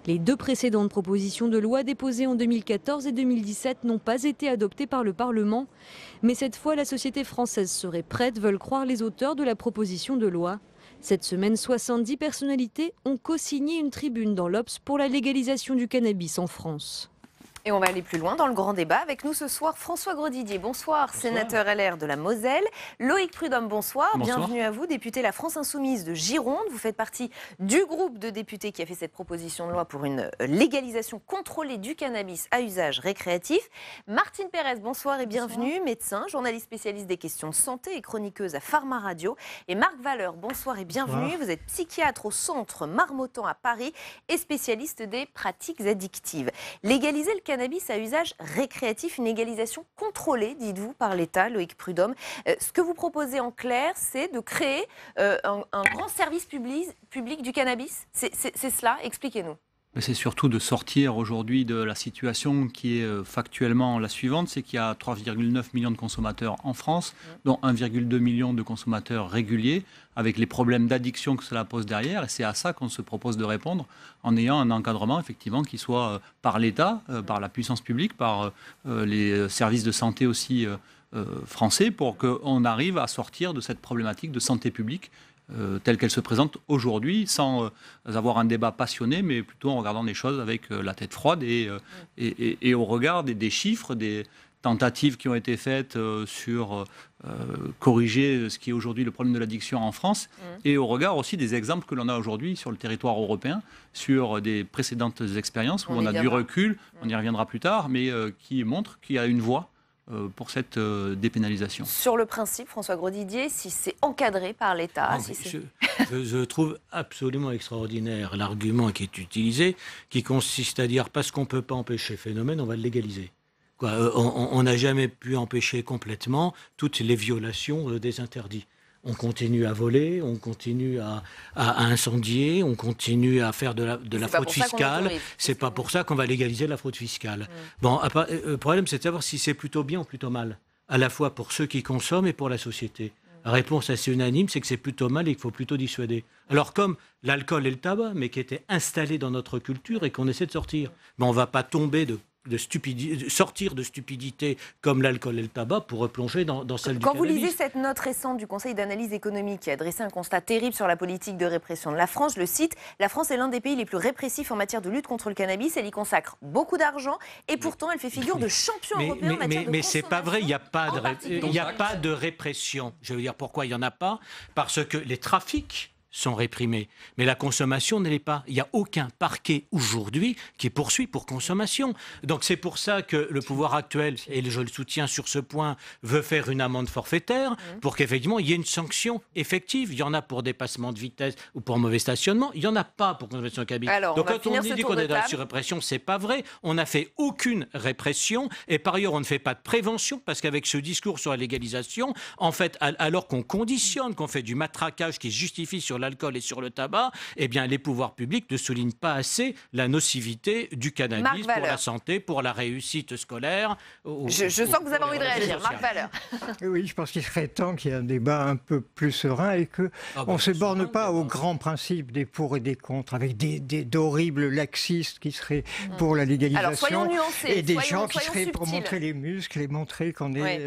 Les 2 précédentes propositions de loi déposées en 2014 et 2017 n'ont pas été adoptées par le Parlement. Mais cette fois, la société française serait prête, veulent croire les auteurs de la proposition de loi. Cette semaine, 70 personnalités ont co-signé une tribune dans l'Obs pour la légalisation du cannabis en France. Et on va aller plus loin dans le grand débat. Avec nous ce soir, François Grosdidier, bonsoir, sénateur LR de la Moselle. Loïc Prudhomme, bonsoir. Bienvenue à vous, député La France Insoumise de Gironde. Vous faites partie du groupe de députés qui a fait cette proposition de loi pour une légalisation contrôlée du cannabis à usage récréatif. Martine Pérez, bonsoir et bienvenue, médecin, journaliste spécialiste des questions de santé et chroniqueuse à Pharma Radio. Et Marc Valeur, bonsoir et bienvenue. Vous êtes psychiatre au centre Marmottan à Paris et spécialiste des pratiques addictives. Légaliser le cannabis à usage récréatif, une légalisation contrôlée, dites-vous, par l'État, Loïc Prudhomme. Ce que vous proposez en clair, c'est de créer un grand service public du cannabis. C'est cela, expliquez-nous. C'est surtout de sortir aujourd'hui de la situation qui est factuellement la suivante, c'est qu'il y a 3,9 millions de consommateurs en France, dont 1,2 million de consommateurs réguliers, avec les problèmes d'addiction que cela pose derrière. Et c'est à ça qu'on se propose de répondre en ayant un encadrement effectivement qui soit par l'État, par la puissance publique, par les services de santé aussi français pour qu'on arrive à sortir de cette problématique de santé publique telle qu'elle se présente aujourd'hui, sans avoir un débat passionné, mais plutôt en regardant les choses avec la tête froide et au regard des chiffres, des tentatives qui ont été faites sur corriger ce qui est aujourd'hui le problème de l'addiction en France, et au regard aussi des exemples que l'on a aujourd'hui sur le territoire européen, sur des précédentes expériences où on a du recul, on y reviendra plus tard, mais qui montrent qu'il y a une voie pour cette dépénalisation. Sur le principe, François Grosdidier, si c'est encadré par l'État... Je trouve absolument extraordinaire l'argument qui est utilisé, qui consiste à dire parce qu'on ne peut pas empêcher le phénomène, on va le légaliser. On n'a jamais pu empêcher complètement toutes les violations des interdits. On continue à voler, on continue à incendier, on continue à faire de la fraude fiscale. C'est pas pour ça qu'on va légaliser la fraude fiscale. Bon, le problème, c'est de savoir si c'est plutôt bien ou plutôt mal, à la fois pour ceux qui consomment et pour la société. La réponse assez unanime, c'est que c'est plutôt mal et qu'il faut plutôt dissuader. Alors comme l'alcool et le tabac, mais qui étaient installés dans notre culture et qu'on essaie de sortir. Mais on ne va pas tomber sortir de stupidité comme l'alcool et le tabac pour replonger dans celle du cannabis. Quand vous lisez cette note récente du Conseil d'analyse économique qui a dressé un constat terrible sur la politique de répression de la France, je le cite, la France est l'un des pays les plus répressifs en matière de lutte contre le cannabis, elle y consacre beaucoup d'argent et pourtant elle fait figure de champion européen en matière de mais c'est pas vrai, il n'y a pas de répression. Je veux dire pourquoi il n'y en a pas, parce que les trafics sont réprimés. Mais la consommation ne l'est pas. Il n'y a aucun parquet aujourd'hui qui poursuit pour consommation. Donc c'est pour ça que le pouvoir actuel, et je le soutiens sur ce point, veut faire une amende forfaitaire pour qu'effectivement il y ait une sanction effective. Il y en a pour dépassement de vitesse ou pour mauvais stationnement. Il n'y en a pas pour consommation de cannabis. Alors, donc quand on dit qu'on est dans la surrépression, c'est pas vrai. On n'a fait aucune répression et par ailleurs on ne fait pas de prévention parce qu'avec ce discours sur la légalisation, en fait, alors qu'on conditionne, qu'on fait du matraquage qui justifie sur l'alcool et sur le tabac, eh bien, les pouvoirs publics ne soulignent pas assez la nocivité du cannabis pour la santé, pour la réussite scolaire. Je sens que vous avez envie de réagir. Marc Valeur. Oui, je pense qu'il serait temps qu'il y ait un débat un peu plus serein et qu'on ne se borne pas aux grands principes des pour et des contre, avec d'horribles laxistes qui seraient pour la légalisation. Alors, soyons nuancés, et des gens qui seraient subtils pour montrer les muscles et montrer qu'on est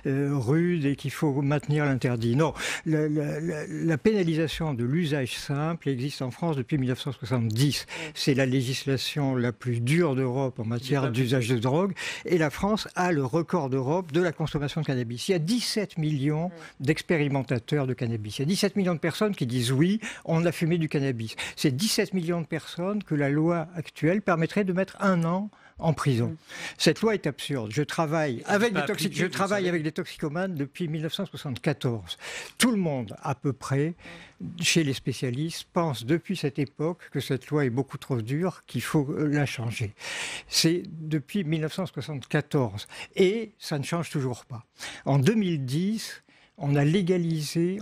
rude et qu'il faut maintenir l'interdit. Non, la pénalisation de l'usage simple existe en France depuis 1970. C'est la législation la plus dure d'Europe en matière d'usage de drogue. Et la France a le record d'Europe de la consommation de cannabis. Il y a 17 millions d'expérimentateurs de cannabis. Il y a 17 millions de personnes qui disent oui, on a fumé du cannabis. C'est 17 millions de personnes que la loi actuelle permettrait de mettre 1 an en prison. Cette loi est absurde. Je travaille avec des toxicomanes depuis 1974. Tout le monde, à peu près, chez les spécialistes, pense depuis cette époque que cette loi est beaucoup trop dure, qu'il faut la changer. C'est depuis 1974. Et ça ne change toujours pas. En 2010, on a libéralisé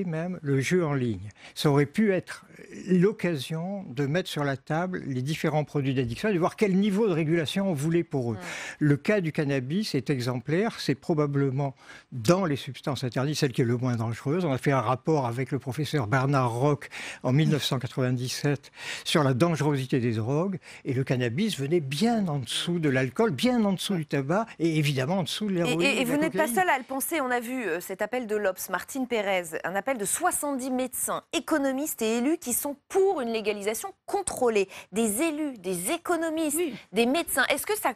même le jeu en ligne. Ça aurait pu être l'occasion de mettre sur la table les différents produits d'addiction et de voir quel niveau de régulation on voulait pour eux. Le cas du cannabis est exemplaire. C'est probablement dans les substances interdites celle qui est le moins dangereuse. On a fait un rapport avec le professeur Bernard Roch en 1997 sur la dangerosité des drogues et le cannabis venait bien en dessous de l'alcool, bien en dessous du tabac et évidemment en dessous de l'héroïne. Et vous n'êtes pas seul à le penser. On a vu cet appel de l'Obs, Martine Pérez, un appel de 70 médecins, économistes et élus qui sont pour une légalisation contrôlée. Des élus, des économistes, des médecins. Est-ce que ça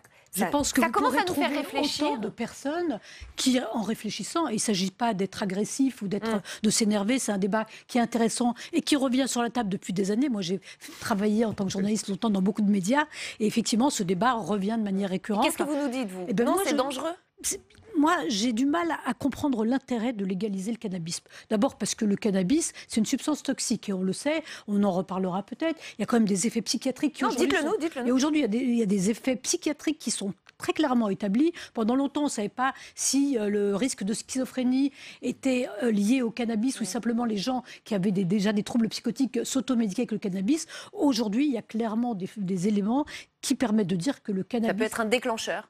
pense que ça vous commence pourrez à nous faire trouver réfléchir autant de personnes qui, en réfléchissant, il ne s'agit pas d'être agressif ou de s'énerver, c'est un débat qui est intéressant et qui revient sur la table depuis des années. Moi, j'ai travaillé en tant que journaliste longtemps dans beaucoup de médias et effectivement, ce débat revient de manière récurrente. Qu'est-ce que vous nous dites, vous? Non, c'est dangereux? Moi, j'ai du mal à comprendre l'intérêt de légaliser le cannabis. D'abord parce que le cannabis, c'est une substance toxique. Et on le sait, on en reparlera peut-être. Il y a quand même des effets psychiatriques qui dites-le nous. Et aujourd'hui, il y a des effets psychiatriques qui sont très clairement établis. Pendant longtemps, on ne savait pas si le risque de schizophrénie était lié au cannabis ou simplement les gens qui avaient déjà des troubles psychotiques s'automédiquaient avec le cannabis. Aujourd'hui, il y a clairement des éléments qui permettent de dire que le cannabis... Ça peut être un déclencheur.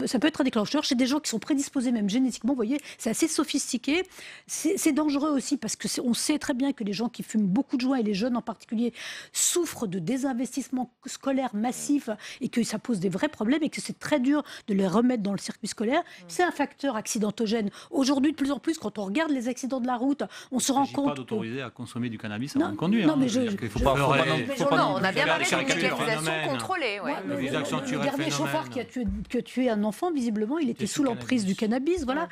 ça peut être un déclencheur chez des gens qui sont prédisposés même génétiquement. Vous voyez, c'est assez sophistiqué. C'est dangereux aussi parce que on sait très bien que les gens qui fument beaucoup de joints, et les jeunes en particulier, souffrent de désinvestissement scolaire massif et que ça pose des vrais problèmes et que c'est très dur de les remettre dans le circuit scolaire. C'est un facteur accidentogène. Aujourd'hui, de plus en plus, quand on regarde les accidents de la route, on se rend compte... Il ne s'agit pas d'autoriser à consommer du cannabis avant de conduire. Non, mais on a bien parlé d'une légalisation contrôlée. Le dernier chauffard qui a tué un enfant, visiblement, il était sous l'emprise du cannabis. Voilà.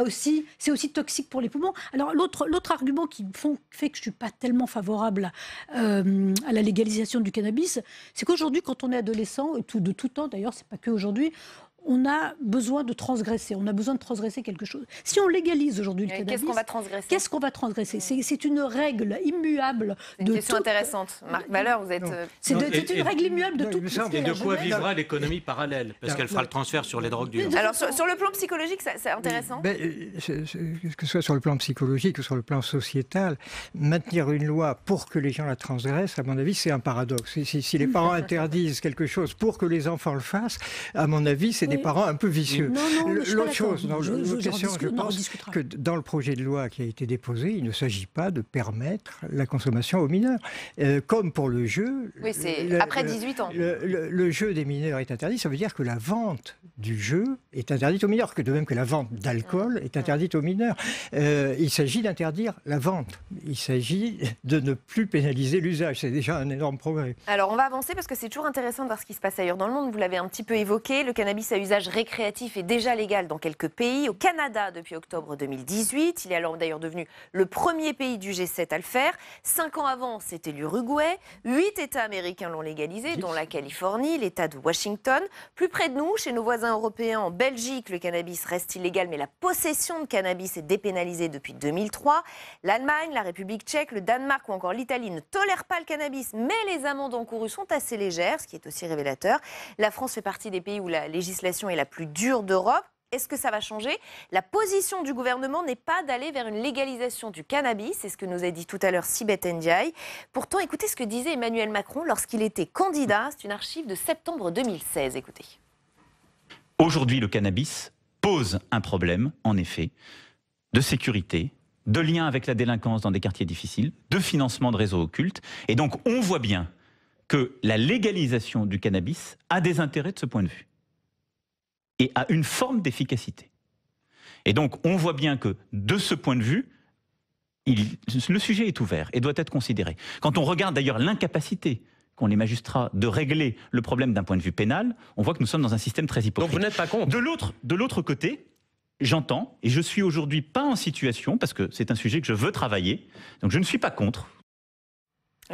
C'est aussi toxique pour les poumons. Alors l'autre argument qui fait que je ne suis pas tellement favorable à la légalisation du cannabis, c'est qu'aujourd'hui, quand on est adolescent, et de tout temps d'ailleurs, c'est pas que aujourd'hui, on a besoin de transgresser. On a besoin de transgresser quelque chose. Si on légalise aujourd'hui le cannabis... Qu'est-ce qu'on va transgresser? C'est une règle immuable. C'est une question intéressante. Marc Valeur, vous êtes... C'est une règle immuable de tout. Et de quoi vivra l'économie parallèle? Parce qu'elle fera le transfert sur les drogues dures. Alors, sur le plan psychologique, c'est intéressant. Que ce soit sur le plan psychologique ou sur le plan sociétal, maintenir une loi pour que les gens la transgressent, à mon avis, c'est un paradoxe. Si les parents interdisent quelque chose pour que les enfants le fassent, à mon avis, c'est des parents un peu vicieux. L'autre chose, je pense que dans le projet de loi qui a été déposé, il ne s'agit pas de permettre la consommation aux mineurs. Comme pour le jeu... Oui, c'est après 18 ans. Le jeu des mineurs est interdit, ça veut dire que la vente du jeu est interdite aux mineurs, que de même que la vente d'alcool est interdite aux mineurs. Il s'agit d'interdire la vente. Il s'agit de ne plus pénaliser l'usage. C'est déjà un énorme progrès. Alors, on va avancer parce que c'est toujours intéressant de voir ce qui se passe ailleurs dans le monde. Vous l'avez un petit peu évoqué, le cannabis à usage récréatif est déjà légal dans quelques pays. Au Canada, depuis octobre 2018. Il est alors d'ailleurs devenu le premier pays du G7 à le faire. 5 ans avant, c'était l'Uruguay. 8 États américains l'ont légalisé, dont la Californie, l'État de Washington. Plus près de nous, chez nos voisins européens, en Belgique, le cannabis reste illégal, mais la possession de cannabis est dépénalisée depuis 2003. L'Allemagne, la République tchèque, le Danemark ou encore l'Italie ne tolèrent pas le cannabis, mais les amendes encourues sont assez légères, ce qui est aussi révélateur. La France fait partie des pays où la législation est la plus dure d'Europe. Est-ce que ça va changer? La position du gouvernement n'est pas d'aller vers une légalisation du cannabis, c'est ce que nous a dit tout à l'heure Sibeth Ndiaye. Pourtant, écoutez ce que disait Emmanuel Macron lorsqu'il était candidat. C'est une archive de septembre 2016. Écoutez. Aujourd'hui, le cannabis pose un problème, en effet, de sécurité, de lien avec la délinquance dans des quartiers difficiles, de financement de réseaux occultes. Et donc, on voit bien que la légalisation du cannabis a des intérêts de ce point de vue et a une forme d'efficacité. Et donc, on voit bien que, de ce point de vue, le sujet est ouvert et doit être considéré. Quand on regarde d'ailleurs l'incapacité qu'ont les magistrats de régler le problème d'un point de vue pénal, on voit que nous sommes dans un système très hypocrite. Donc vous n'êtes pas contre? De l'autre côté, j'entends, et je suis aujourd'hui pas en situation, parce que c'est un sujet que je veux travailler, donc je ne suis pas contre.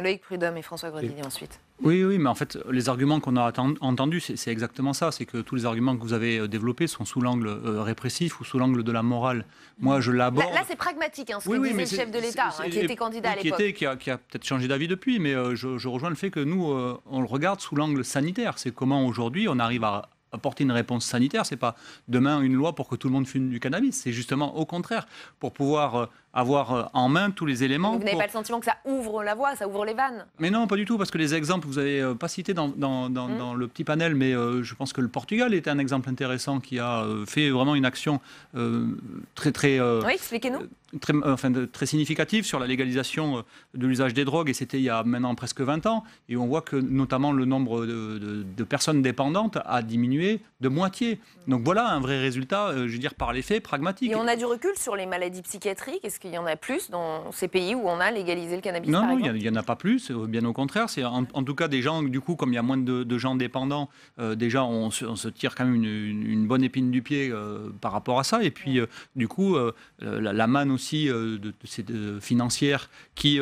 Loïc Prudhomme et François Grosdidier ensuite. Oui, mais en fait, les arguments qu'on a entendus, c'est exactement ça. C'est que tous les arguments que vous avez développés sont sous l'angle répressif ou sous l'angle de la morale. Moi, je l'aborde... Là, c'est pragmatique, ce que disait le chef de l'État, qui était candidat à l'époque. Qui a peut-être changé d'avis depuis, mais je rejoins le fait que nous, on le regarde sous l'angle sanitaire. C'est comment, aujourd'hui, on arrive à apporter une réponse sanitaire. C'est pas demain une loi pour que tout le monde fume du cannabis. C'est justement au contraire, pour pouvoir avoir en main tous les éléments. Vous n'avez pas le sentiment que ça ouvre la voie, ça ouvre les vannes? Mais non, pas du tout, parce que les exemples, vous n'avez pas cité dans le petit panel, mais je pense que le Portugal était un exemple intéressant qui a fait vraiment une action très... oui, expliquez-nous. Très significative sur la légalisation de l'usage des drogues, et c'était il y a maintenant presque 20 ans, et on voit que notamment le nombre de personnes dépendantes a diminué de moitié. Donc voilà un vrai résultat, je veux dire, par les faits, pragmatique. Et on a du recul sur les maladies psychiatriques? Est-ce qu'il y en a plus dans ces pays où on a légalisé le cannabis? Non, il n'y en a pas plus, bien au contraire. C'est en tout cas des gens, du coup, comme il y a moins de gens dépendants, déjà on se tire quand même une bonne épine du pied par rapport à ça. Et puis, du coup, la manne aussi financière qui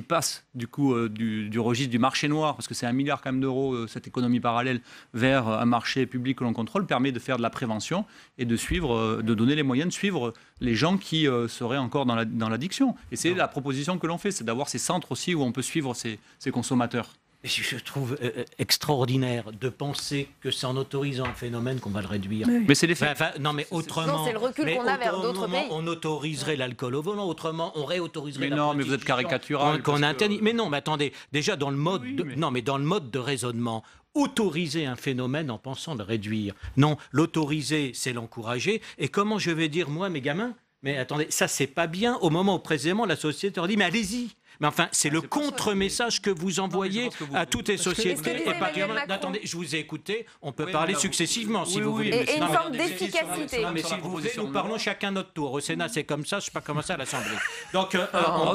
passe du coup du registre du marché noir, parce que c'est 1 milliard quand même d'euros, cette économie parallèle, vers un marché public que l'on contrôle, permet de faire de la prévention et de suivre, de donner les moyens de suivre les gens qui seraient encore dans l'addiction. Et c'est la proposition que l'on fait, c'est d'avoir ces centres aussi où on peut suivre ces consommateurs. Je trouve extraordinaire de penser que c'est en autorisant un phénomène qu'on va le réduire. Oui. Mais c'est les faits. Non, mais autrement. Non, c'est le recul qu'on a vers d'autres pays. On autoriserait l'alcool au volant, autrement, on réautoriserait. Mais non, mais vous êtes caricatural. Qu'on interdit. Mais non, mais attendez, déjà dans le mode, dans le mode de raisonnement. autoriser un phénomène en pensant le réduire. Non, l'autoriser, c'est l'encourager. Et comment je vais dire, moi, mes gamins, mais attendez, ça, c'est pas bien, au moment où précisément la société leur dit, mais allez-y. Mais enfin, c'est le contre-message que vous envoyez à toutes les sociétés. Et particulièrement, attendez, je vous ai écouté, on peut parler successivement si vous voulez. Et une forme d'efficacité. Mais si vous voulez, nous parlons chacun notre tour. Au Sénat, c'est comme ça, je ne sais pas comment ça à l'Assemblée. Donc,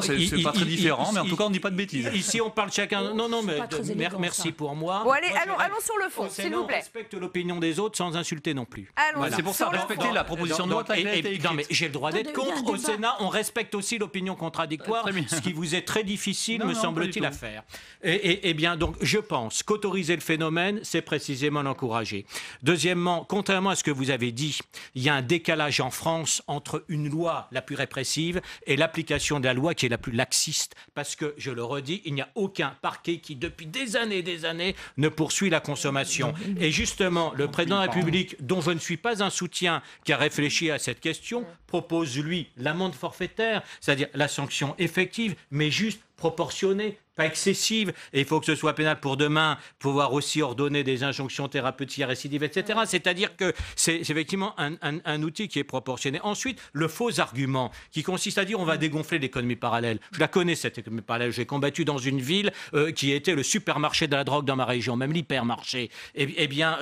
c'est pas très différent, mais en tout cas, on ne dit pas de bêtises. Ici, on parle chacun. Non, mais merci pour moi. Bon, allez, allons sur le fond, s'il vous plaît. On respecte l'opinion des autres sans insulter non plus. C'est pour ça, respecter la proposition de loi. Non, mais j'ai le droit d'être contre. Au Sénat, on respecte aussi l'opinion contradictoire, ce qui vous est très difficile, me semble-t-il, à faire. Et bien, donc, je pense qu'autoriser le phénomène, c'est précisément l'encourager. Deuxièmement, contrairement à ce que vous avez dit, il y a un décalage en France entre une loi la plus répressive et l'application de la loi qui est la plus laxiste. Parce que, je le redis, il n'y a aucun parquet qui, depuis des années, ne poursuit la consommation. Et justement, le président de la République, dont je ne suis pas un soutien, qui a réfléchi à cette question, propose, lui, l'amende forfaitaire, c'est-à-dire la sanction effective, mais juste proportionnée, pas excessive, et il faut que ce soit pénal pour demain, pouvoir aussi ordonner des injonctions thérapeutiques récidives, etc. C'est-à-dire que c'est effectivement un outil qui est proportionné. Ensuite, le faux argument qui consiste à dire on va dégonfler l'économie parallèle. Je la connais, cette économie parallèle. J'ai combattu dans une ville qui était le supermarché de la drogue dans ma région, même l'hypermarché. Eh bien,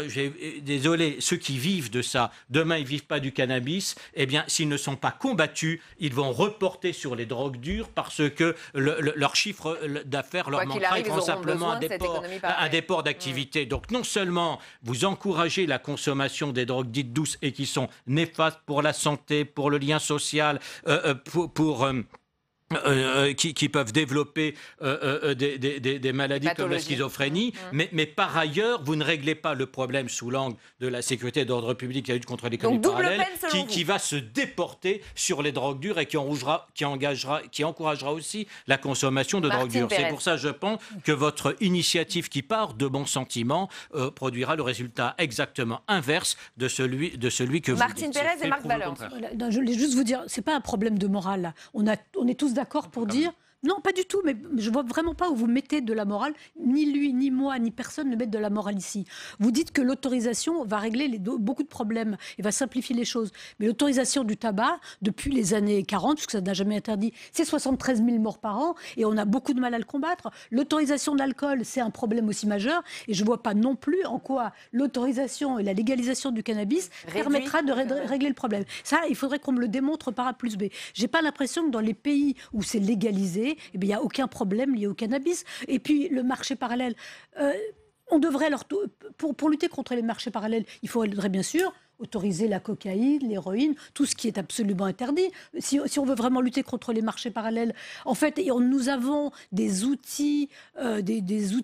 désolé, ceux qui vivent de ça, demain ils ne vivent pas du cannabis, eh bien, s'ils ne sont pas combattus, ils vont reporter sur les drogues dures parce que leur chiffre d'affaires leur manquera, ils feront simplement un déport d'activité. Donc non seulement vous encouragez la consommation des drogues dites douces et qui sont néfastes pour la santé, pour le lien social, qui peuvent développer des maladies comme la schizophrénie, mais par ailleurs, vous ne réglez pas le problème sous l'angle de la sécurité et de l'ordre public, la lutte contre l'économie parallèle, qui va se déporter sur les drogues dures et qui encouragera aussi la consommation de drogues dures. C'est pour ça, je pense, que votre initiative qui part de bons sentiments produira le résultat exactement inverse de celui que vous dites. Martine Pérez et Marc Valeur. Je voulais juste vous dire, c'est pas un problème de morale, là. On est tous d'accord pour dire... Non, pas du tout, mais je ne vois vraiment pas où vous mettez de la morale. Ni lui, ni moi, ni personne ne met de la morale ici. Vous dites que l'autorisation va régler beaucoup de problèmes et va simplifier les choses. Mais l'autorisation du tabac, depuis les années 40, puisque ça n'a jamais interdit, c'est 73 000 morts par an et on a beaucoup de mal à le combattre. L'autorisation de l'alcool, c'est un problème aussi majeur et je ne vois pas non plus en quoi l'autorisation et la légalisation du cannabis permettra de régler le problème. Ça, il faudrait qu'on me le démontre par A plus B. Je n'ai pas l'impression que dans les pays où c'est légalisé, il n'y a aucun problème lié au cannabis. Et puis, le marché parallèle, on devrait, pour lutter contre les marchés parallèles, il faudrait bien sûr autoriser la cocaïne, l'héroïne, tout ce qui est absolument interdit. Si on veut vraiment lutter contre les marchés parallèles, en fait, nous avons des outils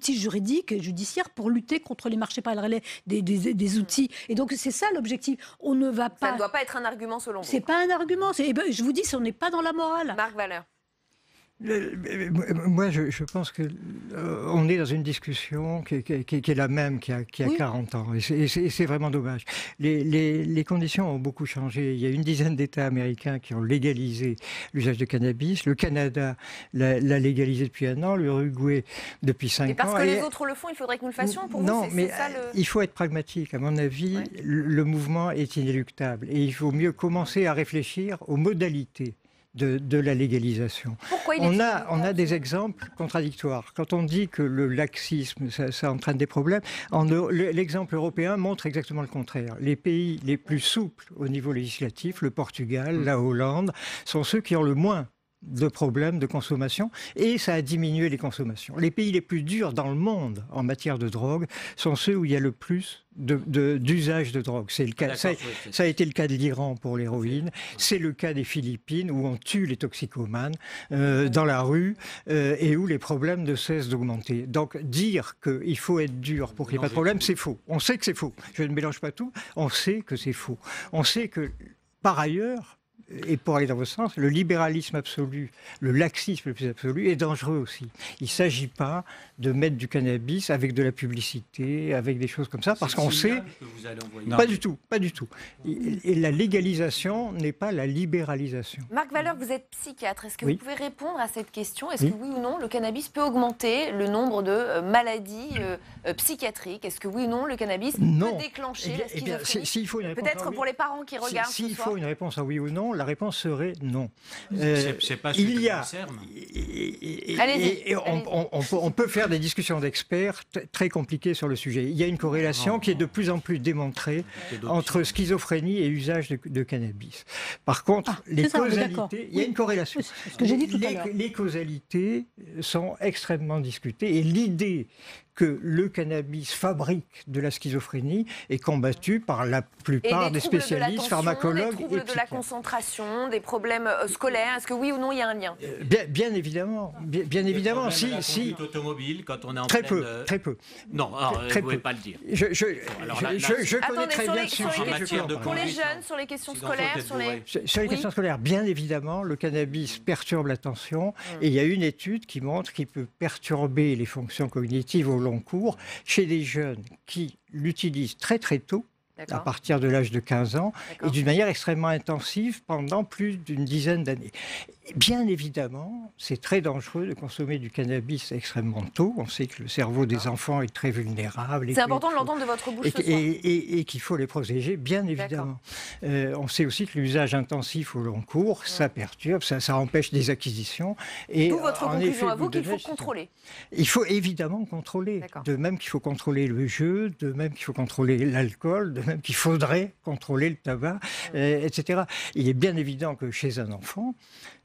juridiques et judiciaires pour lutter contre les marchés parallèles, des outils. Et donc, c'est ça l'objectif. On ne va pas... Ça ne doit pas être un argument selon vous. C'est pas un argument. Je vous dis, on n'est pas dans la morale. Marc Valeur. Moi, je pense qu'on est dans une discussion qui est la même qu'il y a 40 ans. Et c'est vraiment dommage. Les conditions ont beaucoup changé. Il y a une dizaine d'États américains qui ont légalisé l'usage de cannabis. Le Canada l'a légalisé depuis 1 an. L'Uruguay depuis 5 ans. Et parce que les autres le font, il faudrait que nous le fassions pour non, vous, mais il faut être pragmatique. À mon avis, le mouvement est inéluctable. Et il faut mieux commencer à réfléchir aux modalités de la légalisation. Pourquoi on a des exemples contradictoires. Quand on dit que le laxisme, ça entraîne des problèmes, l'exemple européen montre exactement le contraire. Les pays les plus souples au niveau législatif, le Portugal, la Hollande, sont ceux qui ont le moins de problèmes de consommation et ça a diminué les consommations. Les pays les plus durs dans le monde en matière de drogue sont ceux où il y a le plus d'usage de drogue. C'est le cas, ça a été le cas de l'Iran pour l'héroïne, c'est le cas des Philippines où on tue les toxicomanes dans la rue et où les problèmes ne cessent d'augmenter. Donc dire qu'il faut être dur pour qu'il n'y ait pas de problème, c'est faux. On sait que c'est faux. Je ne mélange pas tout. On sait que c'est faux. On sait que, par ailleurs, et pour aller dans votre sens, le libéralisme absolu, le laxisme le plus absolu est dangereux aussi. Il ne s'agit pas de mettre du cannabis avec de la publicité, avec des choses comme ça, parce qu'on sait... Pas du tout, pas du tout. Et la légalisation n'est pas la libéralisation. Marc Valeur, vous êtes psychiatre. Est-ce que Oui. vous pouvez répondre à cette question? Est-ce que oui ou non, le cannabis peut augmenter le nombre de maladies psychiatriques? Est-ce que oui ou non, le cannabis peut déclencher la schizophrénie? S'il faut une réponse Peut-être pour les parents qui regardent ce S'il soir. faut une réponse à oui ou non, la réponse serait non. C'est pas ce que Il y a... concerne. Allez-y. On peut faire des discussions d'experts très compliquées sur le sujet. Il y a une corrélation qui est de plus en plus démontrée entre schizophrénie et usage de cannabis. Par contre, les causalités, il y a une corrélation. C'est ce que j'ai dit tout à l'heure. Les causalités sont extrêmement discutées et l'idée que le cannabis fabrique de la schizophrénie est combattue par la plupart des spécialistes, pharmacologues des troubles de la concentration, des problèmes scolaires. Est-ce que oui ou non, il y a un lien? Bien évidemment. Bien évidemment. La conduite automobile, quand on est en Très pleine... peu, très peu. Non, alors, Très vous ne pouvez peu. pas le dire. Je connais très bien le sujet. Pour les jeunes, sur les questions scolaires, sur les questions scolaires, bien évidemment, le cannabis perturbe l'attention et il y a une étude qui montre qu'il peut perturber les fonctions cognitives au long cours chez des jeunes qui l'utilisent très très tôt, à partir de l'âge de 15 ans, et d'une manière extrêmement intensive pendant plus d'une dizaine d'années. Bien évidemment, c'est très dangereux de consommer du cannabis extrêmement tôt. On sait que le cerveau des enfants est très vulnérable. C'est important de l'entendre de votre bouche ce soir. Et qu'il faut les protéger, bien évidemment. On sait aussi que l'usage intensif au long cours, ça perturbe, ça empêche des acquisitions. D'où votre conclusion à vous qu'il faut contrôler. Il faut évidemment contrôler. De même qu'il faut contrôler le jeu, de même qu'il faut contrôler l'alcool, de même qu'il faudrait contrôler le tabac, etc. Il est bien évident que chez un enfant,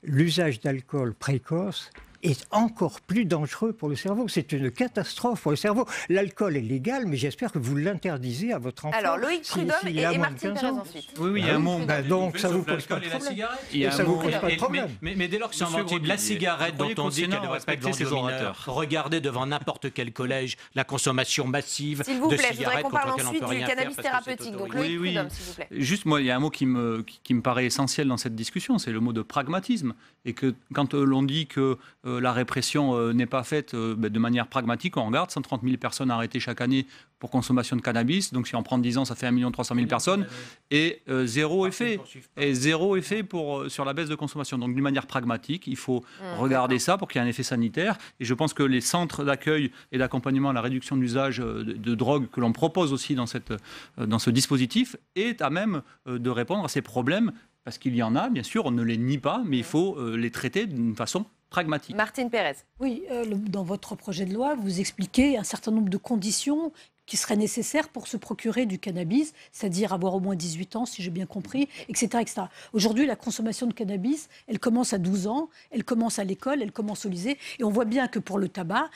l'usage d'alcool précoce est encore plus dangereux pour le cerveau. C'est une catastrophe pour le cerveau. L'alcool est légal, mais j'espère que vous l'interdisez à votre enfant. Alors, Loïc Prudhomme et Martine Pérez ensuite. Oui, il y a un monde. Donc, ça ne vous pose pas de problème. Ça vous pose pas de problème. Mais dès lors que c'est inventé la cigarette dont on dit qu'elle devrait pas être vendue aux mineurs, regardez devant n'importe quel collège la consommation massive de cigarettes. S'il vous plaît, je voudrais qu'on parle contre laquelle on ensuite peut du rien cannabis faire parce que c'est thérapeutique. Donc, autorisé. Loïc Prudhomme, s'il vous plaît. Juste, moi, il y a un mot qui me paraît essentiel dans cette discussion, c'est le mot de pragmatisme. Et que quand l'on dit que la répression n'est pas faite de manière pragmatique, on regarde 130 000 personnes arrêtées chaque année pour consommation de cannabis. Donc si on prend 10 ans, ça fait 1 300 000 personnes. Et zéro effet. Et zéro effet sur la baisse de consommation. Donc d'une manière pragmatique, il faut regarder ça pour qu'il y ait un effet sanitaire. Et je pense que les centres d'accueil et d'accompagnement à la réduction de l'usage de drogue que l'on propose aussi dans ce dispositif est à même de répondre à ces problèmes. Parce qu'il y en a, bien sûr, on ne les nie pas, mais il faut les traiter d'une façon pragmatique. Martine Pérez. Oui, dans votre projet de loi, vous expliquez un certain nombre de conditions qui seraient nécessaires pour se procurer du cannabis, c'est-à-dire avoir au moins 18 ans, si j'ai bien compris, etc. etc. Aujourd'hui, la consommation de cannabis, elle commence à 12 ans, elle commence à l'école, elle commence au lycée, et on voit bien que pour le tabac,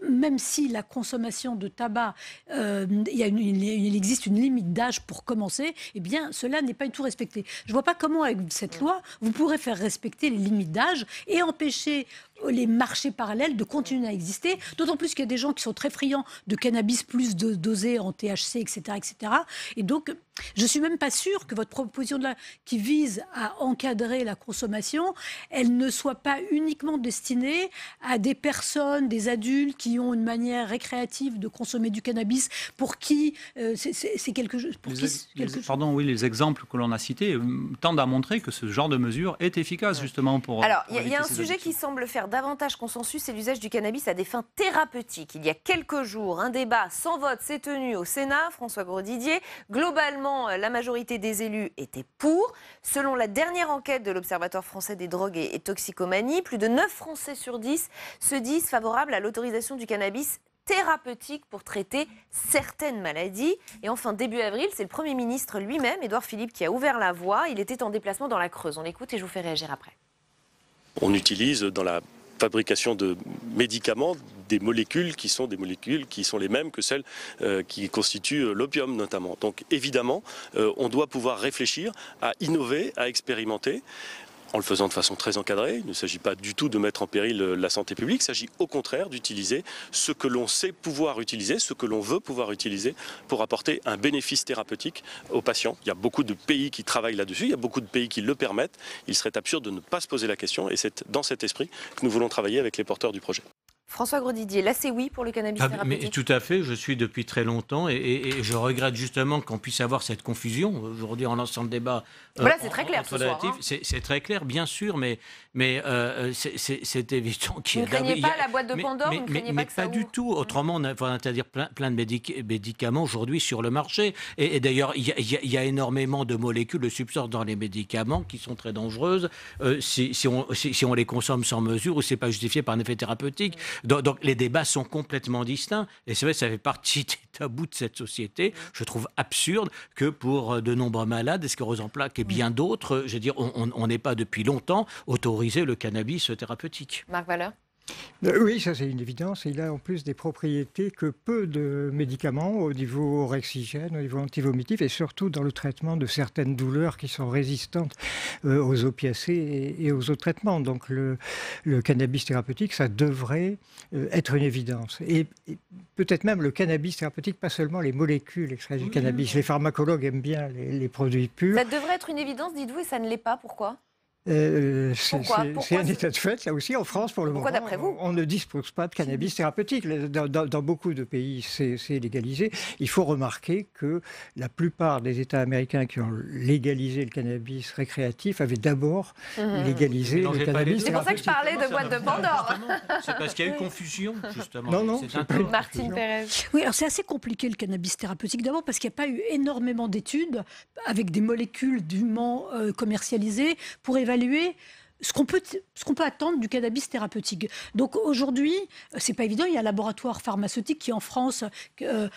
même si la consommation de tabac, il existe une limite d'âge pour commencer, eh bien, cela n'est pas du tout respecté. Je ne vois pas comment, avec cette loi, vous pourrez faire respecter les limites d'âge et empêcher les marchés parallèles de continuer à exister, d'autant plus qu'il y a des gens qui sont très friands de cannabis plus dosé en THC, etc., etc. Et donc, je ne suis même pas sûre que votre proposition de loi qui vise à encadrer la consommation, elle ne soit pas uniquement destinée à des personnes, des adultes qui ont une manière récréative de consommer du cannabis, pour qui c'est quelque chose... Les exemples que l'on a cités tendent à montrer que ce genre de mesure est efficace justement pour... Alors, il y a un sujet qui semble faire davantage consensus, c'est l'usage du cannabis à des fins thérapeutiques. Il y a quelques jours, un débat sans vote s'est tenu au Sénat, François Grosdidier. Globalement, la majorité des élus étaient pour. Selon la dernière enquête de l'Observatoire français des drogues et toxicomanie, plus de 9 Français sur 10 se disent favorables à l'autorisation du cannabis thérapeutique pour traiter certaines maladies. Et enfin, début avril, c'est le Premier ministre lui-même, Édouard Philippe, qui a ouvert la voie. Il était en déplacement dans la Creuse. On l'écoute et je vous fais réagir après. On utilise dans la fabrication de médicaments des molécules qui sont les mêmes que celles qui constituent l'opium notamment. Donc évidemment, on doit pouvoir réfléchir à innover, à expérimenter. en le faisant de façon très encadrée. Il ne s'agit pas du tout de mettre en péril la santé publique. Il s'agit au contraire d'utiliser ce que l'on sait pouvoir utiliser, ce que l'on veut pouvoir utiliser pour apporter un bénéfice thérapeutique aux patients. Il y a beaucoup de pays qui travaillent là-dessus, il y a beaucoup de pays qui le permettent. Il serait absurde de ne pas se poser la question et c'est dans cet esprit que nous voulons travailler avec les porteurs du projet. François Grosdidier, là c'est oui pour le cannabis thérapeutique. Mais tout à fait, je suis depuis très longtemps et je regrette justement qu'on puisse avoir cette confusion. Aujourd'hui, en lançant le débat... Voilà, c'est très clair ce soir. Hein. C'est très clair, bien sûr, mais c'est évident qu'il y a... Vous ne craignez pas la boîte de Pandore, vous ne craignez pas que ça pas du tout. Autrement, on va interdire plein de médicaments aujourd'hui sur le marché. Et d'ailleurs, il y a énormément de molécules, de substances dans les médicaments qui sont très dangereuses si on les consomme sans mesure ou si ce n'est pas justifié par un effet thérapeutique. Donc les débats sont complètement distincts. Et c'est vrai, ça fait partie des tabous de cette société. Je trouve absurde que pour de nombreux malades, sclérose en plaques et bien d'autres, je veux dire, on n'ait pas depuis longtemps autorisé le cannabis thérapeutique. Marc Valeur. Oui, ça c'est une évidence. Il a en plus des propriétés que peu de médicaments au niveau orexigène, au niveau antivomitif et surtout dans le traitement de certaines douleurs qui sont résistantes aux opiacés et aux autres traitements. Donc le cannabis thérapeutique, ça devrait être une évidence. Et peut-être même le cannabis thérapeutique, pas seulement les molécules extraites du cannabis. Les pharmacologues aiment bien les produits purs. Ça devrait être une évidence, dites-vous, et ça ne l'est pas. Pourquoi ? C'est un état de fait, ça aussi, en France, pour le moment. Pourquoi, d'après vous ? On ne dispose pas de cannabis thérapeutique. Dans beaucoup de pays, c'est légalisé. Il faut remarquer que la plupart des États américains qui ont légalisé le cannabis récréatif avaient d'abord légalisé le cannabis thérapeutique. C'est pour ça que je parlais de boîte de Pandore. C'est parce qu'il y a eu confusion, justement. Non, Martine Pérez. Oui, alors c'est assez compliqué le cannabis thérapeutique. D'abord parce qu'il n'y a pas eu énormément d'études avec des molécules dûment commercialisées pour évaluer ce qu'on peut attendre du cannabis thérapeutique. Donc aujourd'hui, c'est pas évident. Il y a un laboratoire pharmaceutique qui en France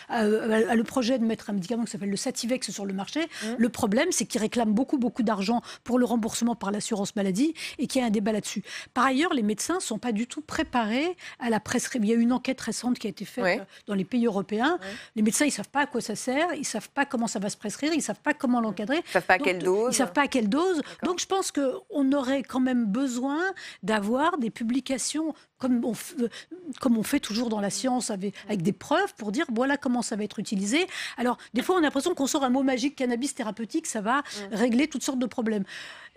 a le projet de mettre un médicament qui s'appelle le Sativex sur le marché. Le problème, c'est qu'il réclame beaucoup d'argent pour le remboursement par l'assurance maladie et qu'il y a un débat là-dessus. Par ailleurs, les médecins sont pas du tout préparés à la prescription. Il y a une enquête récente qui a été faite dans les pays européens. Les médecins, ils savent pas à quoi ça sert, ils savent pas comment ça va se prescrire, ils savent pas comment l'encadrer. Ils savent pas à quelle dose. Ils savent pas à quelle dose. Donc je pense qu'on aurait quand même besoin d'avoir des publications comme on fait toujours dans la science avec des preuves pour dire voilà comment ça va être utilisé. Alors des fois on a l'impression qu'on sort un mot magique cannabis thérapeutique, ça va régler toutes sortes de problèmes.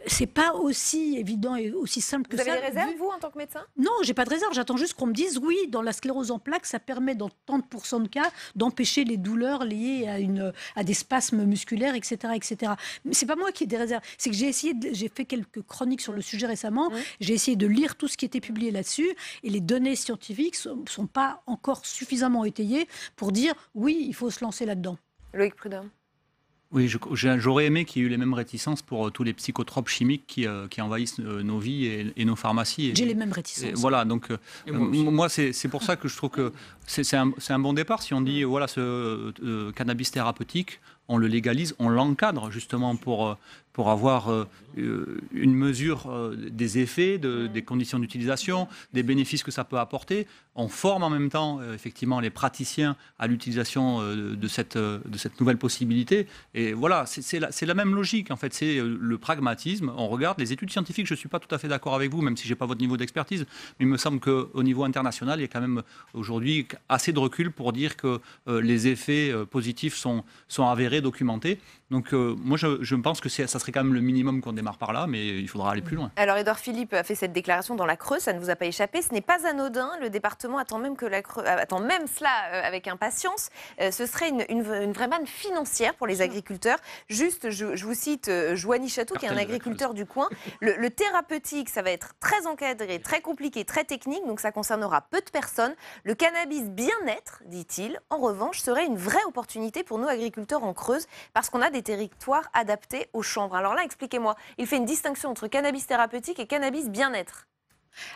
C'est pas aussi évident et aussi simple que ça. Vous avez des réserves, vous, en tant que médecin ? Non, j'ai pas de réserve. J'attends juste qu'on me dise oui, dans la sclérose en plaques, ça permet dans tant de cas d'empêcher les douleurs liées à des spasmes musculaires, etc., etc. Mais c'est pas moi qui ai des réserves. C'est que j'ai fait quelques chroniques sur le sujet récemment. J'ai essayé de lire tout ce qui était publié là-dessus et les données scientifiques sont pas encore suffisamment étayées pour dire oui, il faut se lancer là-dedans. Loïc Prudhomme. Oui, j'aurais aimé qu'il y ait eu les mêmes réticences pour tous les psychotropes chimiques qui envahissent nos vies et nos pharmacies. J'ai les mêmes réticences. Voilà, donc moi c'est pour ça que je trouve que c'est un bon départ. Si on dit voilà ce cannabis thérapeutique, on le légalise, on l'encadre justement pour avoir une mesure des effets, des conditions d'utilisation, des bénéfices que ça peut apporter. On forme en même temps effectivement les praticiens à l'utilisation de cette nouvelle possibilité. Et voilà, c'est la même logique en fait, c'est le pragmatisme. On regarde les études scientifiques, je ne suis pas tout à fait d'accord avec vous, même si je n'ai pas votre niveau d'expertise, mais il me semble qu'au niveau international, il y a quand même aujourd'hui assez de recul pour dire que les effets positifs sont avérés, documentés. Donc moi je pense que ça serait quand même le minimum qu'on démarre par là, mais il faudra aller plus loin. Alors Édouard Philippe a fait cette déclaration dans la Creuse, ça ne vous a pas échappé, ce n'est pas anodin, le département attend même cela avec impatience. Ce serait une vraie manne financière pour les agriculteurs. Juste, je vous cite Joanie Chateau, qui est un agriculteur du coin. Le thérapeutique, ça va être très encadré, très compliqué, très technique, donc ça concernera peu de personnes. Le cannabis bien-être, dit-il, en revanche, serait une vraie opportunité pour nous agriculteurs en Creuse, parce qu'on a des territoires adaptés aux chanvres. Alors là, expliquez-moi, il fait une distinction entre cannabis thérapeutique et cannabis bien-être.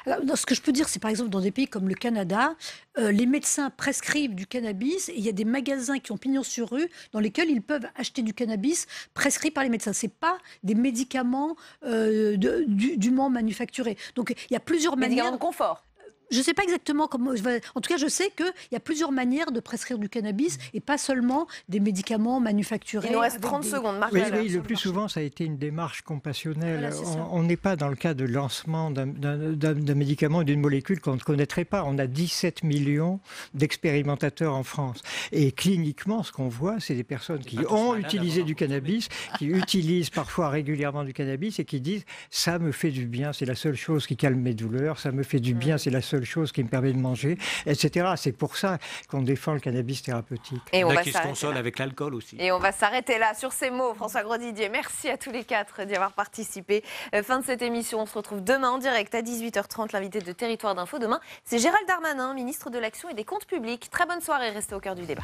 Alors, ce que je peux dire, c'est par exemple dans des pays comme le Canada, les médecins prescrivent du cannabis et il y a des magasins qui ont pignon sur rue dans lesquels ils peuvent acheter du cannabis prescrit par les médecins. Ce n'est pas des médicaments dûment manufacturés. Donc il y a plusieurs manières. Médicaments de confort. Je ne sais pas exactement comment. En tout cas, je sais qu'il y a plusieurs manières de prescrire du cannabis et pas seulement des médicaments manufacturés. Il nous reste 30 secondes, Marc. Oui, le plus souvent, ça a été une démarche compassionnelle. Voilà, on n'est pas dans le cas de lancement d'un médicament ou d'une molécule qu'on ne connaîtrait pas. On a 17 millions d'expérimentateurs en France. Et cliniquement, ce qu'on voit, c'est des personnes qui ont utilisé du cannabis, qui utilisent parfois régulièrement du cannabis et qui disent « ça me fait du bien, c'est la seule chose qui calme mes douleurs, ça me fait du bien, c'est la seule chose qui me permet de manger, etc. » C'est pour ça qu'on défend le cannabis thérapeutique. Et on va qui se console avec l'alcool aussi. Et on va s'arrêter là sur ces mots. François Grosdidier, merci à tous les quatre d'y avoir participé. Fin de cette émission, on se retrouve demain en direct à 18h30. L'invité de Territoire d'Info demain, c'est Gérald Darmanin, ministre de l'Action et des Comptes Publics. Très bonne soirée, restez au cœur du débat.